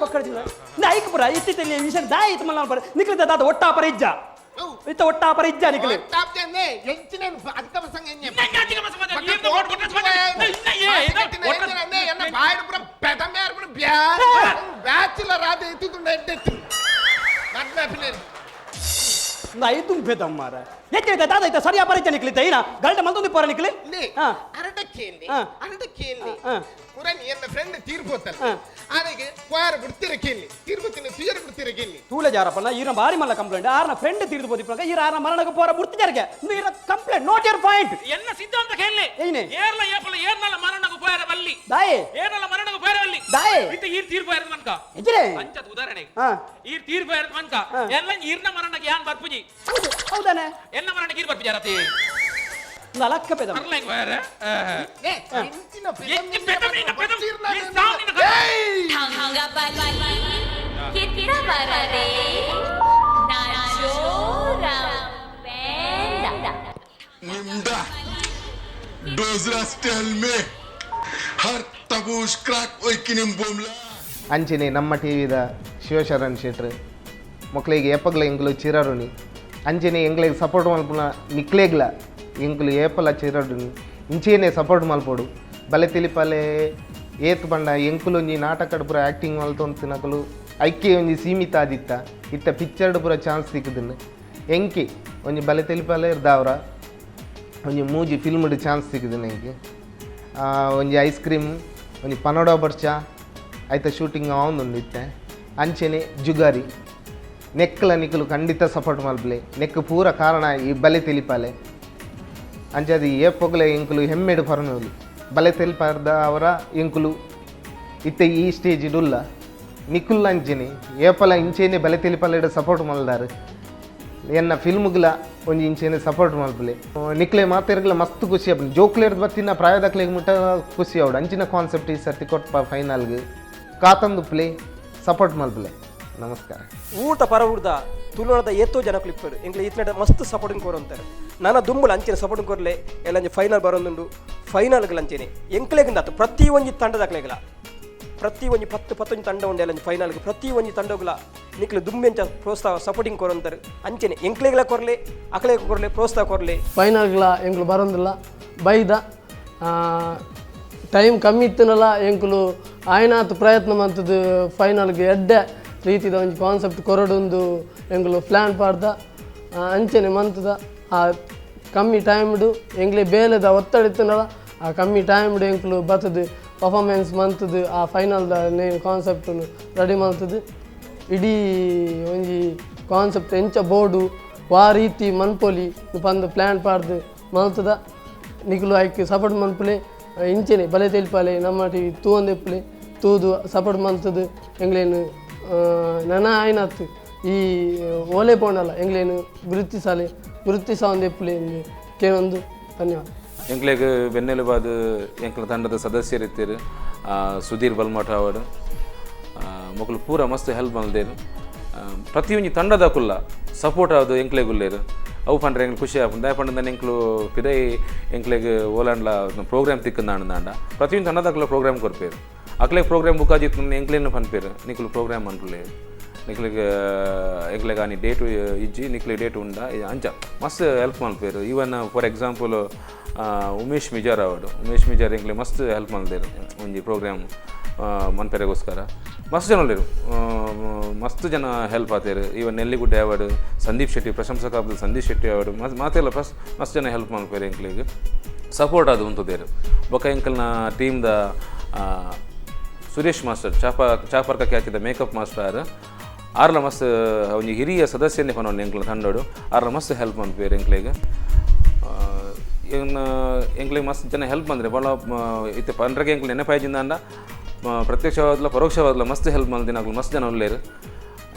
ಪಕ್ಕಡಿಲ್ಲ ನಾಯ್ಕ ಪುರ ಇತ್ತಿತ್ತಲ್ಲಿ ವಿಷಯ ದಾಯ ಇತ್ತು ಮಲ್ಲ ಪರ ನಿಕ್ಲಿತ ದಾದ ಒಟ್ಟಾಪರ ಇಜ್ಜ ಇತ್ತ ಒಟ್ಟಾಪರ ಇಜ್ಜ ನಿಕ್ಲಿ ಟಾಪ್ಜನೆ ಎಂಚಿನ ಅದ್ಕ ಪ್ರಸಂಗ ಎಂಜೆ ಎನ್ನ ಬಾಯ್ಡು ಪುರ ಬೆದಂಬೆ ಯಾರು ಪುರ ಬ್ಯಾಚುಲರ್ ಆದ ಇತ್ತು ಎಡ್ಡೆತ್ತು ಮದ್ಮೆ ನಾಯಿ ತುಂಬೇದ ಮಾರ ಹೆಚ್ಚಿನ ದಾದ ಐತ ಸರಿಯಾ ಪರಿಚಯ ನಿಕ್ಲಿದ್ದ ಏನ ಗಲ್ಟ ಮಂದೊಂದು ಪರ ನಿಕ್ಲಿ ಅರಡಕ್ಕೇಂದಿ ಹಾ. ಅರಡಕ್ಕೇಂದಿ ಹಾ. ಪುರಾಣಿ ಎನ್ನ ಫ್ರೆಂಡ್ ತೀರ್ಬೋತಲ್ಲ ಅದಕ್ಕೆ ಕ್ವಾರ ಬಿಡ್ತಿರಕೇಲಿ ತೀರ್ಬೋತಿನ ತುಯರ್ ಬಿಡ್ತಿರಕೇಲಿ ತೂಲೆ ಜಾರಪ್ಪನ ಈರ ಬಾರಿ ಮಲ್ಲ ಕಂಪ್ಲೇಂಟ್ ಆರ್ನ ಫ್ರೆಂಡ್ ತೀರ್ದು ಬೋದಿಪ್ಪ ಈರ ಆರ್ನ ಮರಣಕ್ಕೆ ಪೋರ ಬುಡ್ತಿಜಾರ್ಗೆ ಈರ ಕಂಪ್ಲೇಂಟ್ ನೋಟ್ ಯುವರ್ ಪಾಯಿಂಟ್ ಎನ್ನ ಸಿದ್ಧಾಂತ ಕೇಳಿ ಏನೇ ಏರ್ಲ ಏಪಲ ಏರ್ನಲ್ಲ ಮರಣకు పోయారు వల్లి దాయే ఏర్నల్ల మరణకు పోయారు వల్లి దాయే ఇత ఈర్ తీర్పోయారు మనక ఎజ్రే ಅಂಚದ ಉದಾಹರಣೆ ಹಾ ಈರ್ ತೀರ್పోయారు మనಕ ಎಲ್ಲ ಈರ್ನ ಮರಣಕ್ಕೆ ಯಾನ್ ಬರ್ಪುಜಿ ಹೌದಾನೆ ಎನ್ನ ಮರಣಕ್ಕೆ ಈರ್ ಬರ್ಪುಜಾರತಿ ನಲಕ್ಕ ಪೆದ ಅರ್ಲಂಗ ಹೋಯಾರ ಇಂಚಿನ ಎಚ್ಚಿ ಪೆದಮಿನ ಪೆದಮ್ ಈ ಸಾಮಿನ ಹಂಗ ಬಲ್ಲಿ ಕಿತ್ತ ಬರದೆ ನಾಚೋರ ಬೇಡ Munda, Dozras tell me, her tabush crack oikinim bomla. ಅಂಚನೆ ನಮ್ಮ ಟಿವಿದ ಶಿವಶರಣ್ ಶೆಟ್ರು ಮಕ್ಕಳಿಗೆ ಏಪಗ್ಲ ಎಂಗ್ಲು ಚಿರರುನಿ ಅಂಚನೆ ಎಂಗ್ಳಿಗೆ ಸಪೋರ್ಟ್ ಮಲ್ಪುನ ನಿಕ್ಲೇಗ್ಲ ಎಂಗ್ಲು ಏಪಲ ಚಿರರುನಿ ಇಂಚೇನೆ ಸಪೋರ್ಟ್ ಮಲ್ಪೋಡು ಬಲೆ ತಿಳಿಪಾಲೆ ಏತ್ ಬಂಡ ಎಂಕುಲು ಒಂಜಿ ನಾಟಕಡ್ ಪೂರ ಆ್ಯಕ್ಟಿಂಗ್ ಮಲ್ತೊಂದು ನಕಲು ಐಕ್ಯ ಒಂಜಿ ಸೀಮಿತ ಆದಿತ್ತ ಇತ್ತ ಪಿಕ್ಚರ್ಡ್ ಪೂರ ಚಾನ್ಸ್ ಸಿಕ್ಕದನ್ನು ಎಂಕಿ ಒಂಜಿ ಬಲೆ ತಿಳಿಪಾಲೆ ಇರ್ದಾವ್ರ ಒಂಜಿ ಮೂಜಿ ಫಿಲ್ಮ್ಡ್ ಚಾನ್ಸ್ ಸಿಕ್ಕದನ್ನು ಎಂಕಿ ಒಂಜಿ ಐಸ್ ಕ್ರೀಮ್ ಒಂಜಿ ಪನೋಡ ಬರ್ಚ ಆಯ್ತಾ ಶೂಟಿಂಗ್ ಅವನೊಂದು ಇತ್ತೆ ಅಂಚೆನೆ ಜುಗಾರಿ ನೆಕ್ಕಲ ನಿಕ್ಕಲು ಖಂಡಿತ ಸಪೋರ್ಟ್ ಮಲ್ಪಲೆ ನೆಕ್ ಪೂರ ಕಾರಣ ಈ ಬಲೆ ತಿಳಿಪಾಲೆ ಅಂಚದು ಏಪೊಗಲೆ ಎಂಕುಲು ಹೆಮ್ಮೆಡು ಪರನೋಲಿ ಬಲೆ ತಿಳಿಪಾರ್ದ ಅವರ ಎಂಕುಲು ಇತ್ತೆ ಈ ಸ್ಟೇಜ್ ಇಡುಲ್ಲ ನಿಕ್ಕುಲ್ಲ ಅಂಚೆನೆ ಏಪಲ ಇಂಚೆನೆ ಬಲೆ ತಿಳಿಪಾಲೆಡ್ ಸಪೋರ್ಟ್ ಮಲ್ದಾರು ಎನ್ನ ಫಿಲ್ಮ್ಗಳ ಒಂಜಿ ಇಂಚೆನೆ ಸಪೋರ್ಟ್ ಮಲ್ಪಲೆ ನಿಕ್ಲೆ ಮಾತೆರ್ಗಲ ಮಸ್ತ್ ಖುಷಿ ಆಪುಂಡು ಜೋಕ್ಲೆರ್ದು ಬತ್ತಿನ ಪ್ರಾಯದಕ್ಲೆಗ್ ಮುಟ್ಟ ಖುಷಿ ಆವಡು ಅಂಚಿನ ಕಾನ್ಸೆಪ್ಟ್ ಈ ಸರ್ತಿ ಕೊಟ್ಟ ಫೈನಲ್ಗೆ ಕಾತಂದು ಪ್ಲೇ ಸಪೋರ್ಟ್ ಮಲ್ಪಲೆ ನಮಸ್ಕಾರ ಊಟ ಪರ ಊರ್ದ ತುಳುವಳದ ಏತೋ ಜನ ಕ್ಲಿಪ್ಪರು ಎಂಗ್ಲ ಈತನ ಮಸ್ತ್ ಸಪೋರ್ಟಿಂಗ್ ಕೋರ್ ಅಂತಾರೆ ನಾನು ದುಂಬುಲ ಅಂಚೆನೆ ಸಪೋರ್ಟಿಂಗ್ ಕೋರ್ಲೆ ಎಲ್ಲ ಫೈನಲ್ ಬರೋದುಂಡು ಫೈನಲ್ಗಳು ಅಂಚೆನೆ ಎಂಕ್ಲೆಗಿಂದ ಪ್ರತಿ ಒಂಜಿ ತಂಡದಾಕ್ಲೆಗಲ ಪ್ರತಿ ಒಂಜಿ 10-11 ತಂಡ ಉಂಡೆ ಎಲ್ಲ ಫೈನಲ್ಗೆ ಪ್ರತಿ ಒಂಜಿ ತಂಡಗಳ ನಿಕ್ಲು ದುಂಬೆಂಚ ಪ್ರೋತ್ಸಾಹ ಸಪೋರ್ಟಿಂಗ್ ಕೋರ್ ಅಂತಾರೆ ಅಂಚೆನೆ ಎಂಕ್ಲೆಗಳ ಕೊರ್ಲೆ ಅಕ್ಲೆಗೆ ಕೊರ್ಲೆ ಪ್ರೋತ್ಸಾಹ ಕೊರ್ಲೆ ಫೈನಲ್ಗಳ ಎಂಕ್ಲು ಬರೋದಿಲ್ಲ ಬೈದ ಟೈಮ್ ಕಮ್ಮಿ ಇತ್ತನಲ್ಲ ಎಂಕ್ಲು ಆಯ್ನಾತ್ ಪ್ರಯತ್ನ ಮಂತದ್ದು ಫೈನಲ್ಗೆ ಎಡ್ಡೆ ರೀತಿದ ಒಂದು ಕಾನ್ಸೆಪ್ಟ್ ಕೊರಡೊಂದು ಎಂಕ್ಲು ಪ್ಲ್ಯಾನ್ ಪಾಡ್ದ ಅಂಚೆನೆ ಮಂತದ ಆ ಕಮ್ಮಿ ಟೈಮ್ಡು ಎಂಗ್ಲೆ ಬೇಲೆದ ಒತ್ತಡ ಇತ್ತನಲ್ಲ ಆ ಕಮ್ಮಿ ಟೈಮ್ಡು ಎಂಕ್ಲು ಬರ್ತದೆ ಪರ್ಫಾರ್ಮೆನ್ಸ್ ಮಂತದ್ದು ಆ ಫೈನಲ್ದ ನೇನು ಕಾನ್ಸೆಪ್ಟನ್ನು ರೆಡಿ ಮಾಡ್ತದೆ ಇಡೀ ಒಂಜಿ ಕಾನ್ಸೆಪ್ಟ್ ಎಂಚ ಬೋರ್ಡು ವಾ ರೀತಿ ಮನ್ಪೊಲಿ ಪಂದು ಪ್ಲ್ಯಾನ್ ಪಾಡ್ದು ಮಲ್ತದ ನಿಕ್ಲು ಆಯ್ಕೆ ಸಪೋರ್ಟ್ ಮನ್ಪುಲೆ ಇಂಚೆನೆ ಬಲೆ ತೆಲ್ಪಾಲೆ ನಮ್ಮ ಟಿವಿ ತೂಂದೆಪ್ಪಲೆ ತೂದು ಸಪೋರ್ಟ್ ಮಂತದ್ದು ಎಂಗ್ಲೇನು ನನ್ನ ಆಯ್ನಾತ್ ಈ ಓಲೆ ಪೋಣಲ್ಲ ಎಂಗ್ಲೇನು ಗುರುತಿಸ ಒಂದೆಪ್ಪಲೆ ಕೇಳೊಂದು ಧನ್ಯವಾದ ಎಂಕ್ಲೆಗ್ ಬೆನ್ನೆಲುಬಾದ ಎಂಕ್ಲ ತಂಡದ ಸದಸ್ಯರಿತ್ತೀರು ಸುಧೀರ್ ಬಲ್ಮಠ ಅವರು ಮಕ್ಕಳು ಪೂರ ಮಸ್ತ್ ಹೆಲ್ಪ್ ಮಲ್ದೇರು ಪ್ರತಿಯೊಂದು ತಂಡದ ಕುಲ್ಲ ಸಪೋರ್ಟ್ ಆದು ಎಂಕ್ಲೆಗುಲ್ಲೇರು ಅವು ಪಂಡ್ರೆ ಎಂಕ್ಲು ಖುಷಿ ಆಪುಂಡು ದಾಯ ಪಂಡ ಎಂಕ್ಲು ಪಿದೈ ಎಂಕ್ಲೆಗ್ ಓಲಾಂಡ್ಲ ಪ್ರೋಗ್ರಾಮ್ ತಿಕ್ಕಂದಾಂಡ ಪ್ರತಿಯೊಂದು ತಂಡದಾಕುಲ್ಲ ಪ್ರೋಗ್ರಾಮ್ ಕೊರ್ಪೇರು ಅಕ್ಲೆಗ್ ಪ್ರೋಗ್ರಾಮ್ ಬುಕ್ ಆದಿತ್ತು ಎಂಕ್ಲೇನು ಪನ್ಪೇರು ನಿಕ್ಲು ಪ್ರೋಗ್ರಾಮ್ ಅನ್ಪುಲೆ ನಿಕ್ಲಿಗೆ ಎಂಕ್ಲೆಗ್ ಆನಿ ಡೇಟು ಇಜ್ಜಿ ನಿಕ್ಲಿಗೆ ಡೇಟ್ ಉಂಡ ಅಂಚ ಮಸ್ತ್ ಹೆಲ್ಪ್ ಮಲ್ಪೇರು even for example Umesh Mijar ಅವರು ಉಮೇಶ್ ಮಿಜಾರ್ ಎಂಕ್ಲೆ ಮಸ್ತ್ ಹೆಲ್ಪ್ ಮಲ್ದೇರು ಒಂಜಿ ಪ್ರೋಗ್ರಾಮ್ ಮನ್ಪೆರೆಗೋಸ್ಕರ ಮಸ್ತ್ ಜನ ಉಳ್ಳೇರು ಮಸ್ತ್ ಜನ ಹೆಲ್ಪ್ ಆತೇರು ಈವನ್ ನೆಲ್ಲಿಗುಡ್ಡೆ ಅವಾರ್ಡ್ ಸಂದೀಪ್ ಶೆಟ್ಟಿ ಪ್ರಶಂಸಕ ಸಂದೀಪ್ ಶೆಟ್ಟಿ ಅವಾರ್ಡ್ ಮಾತೆಲ್ಲ ಮಸ್ತ್ ಜನ ಹೆಲ್ಪ್ ಮಲ್ಪೇರು ಎಂಕ್ಲಿಗೆ ಸಪೋರ್ಟ್ ಅದು ಉಂತದೇರು ಬೊಕ ಎಂಕಲ್ನ ಟೀಮ್ದ ಸುರೇಶ್ ಮಾಸ್ಟರ್ ಚಾಪರ್ಕ ಖ್ಯಾತಿದ ಮೇಕಪ್ ಮಾಸ್ಟರ್ ಆರ್ಲ ಮಸ್ತ್ ಒಂಜಿ ಹಿರಿಯ ಸದಸ್ಯನೇ ಪನೊಂಡು ಎಂಕ್ಲ ತಂಡೋಡು ಆರ್ಲ ಮಸ್ತ್ ಹೆಲ್ಪ್ ಮನ್ಪೇರು ಎಂಕ್ಲೆಗೆ ಎಂಕ್ಲೆಗೆ ಮಸ್ತ್ ಜನ ಹೆಲ್ಪ್ ಬಂದರೆ ಭಾಳ ಇತ್ತೆ ಪಂಡ್ರಗೆ ಎಂಕ್ಲು ನೆನಪಾಯ್ಜಿಂದ ಪ್ರತ್ಯಕ್ಷವಾದ್ಲ ಪರೋಕ್ಷವಾದ್ಲ ಮಸ್ತ್ ಹೆಲ್ಪ್ ಮಲ್ದಿನ ಮಸ್ತ್ ಜನ ಉಳ್ಳೇರು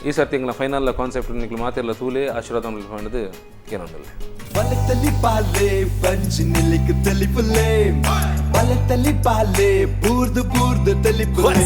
ಈ ಸರ್ತಿ ಎಂಗ್ಲ ಫೈನಲ್ ಕಾನ್ಸೆಪ್ಟ್ ನಿಕ್ಲು ಮಾತೆಲ್ಲ ತೂಲೆ ಆಶೀರ್ವಾದ ಪಂಡದು ಏನೊಂದಿಲ್ಲ ಬಲೆ ತಲಿ ಪಾಲೆ ಪಂಚ್ ನಿಲಿಕ್ ತಲಿಪುಲೆ ಬಲೆ ತಲಿ ಪಾಲೆ ಬೂರ್ದು ತಲಿಪುಲೆ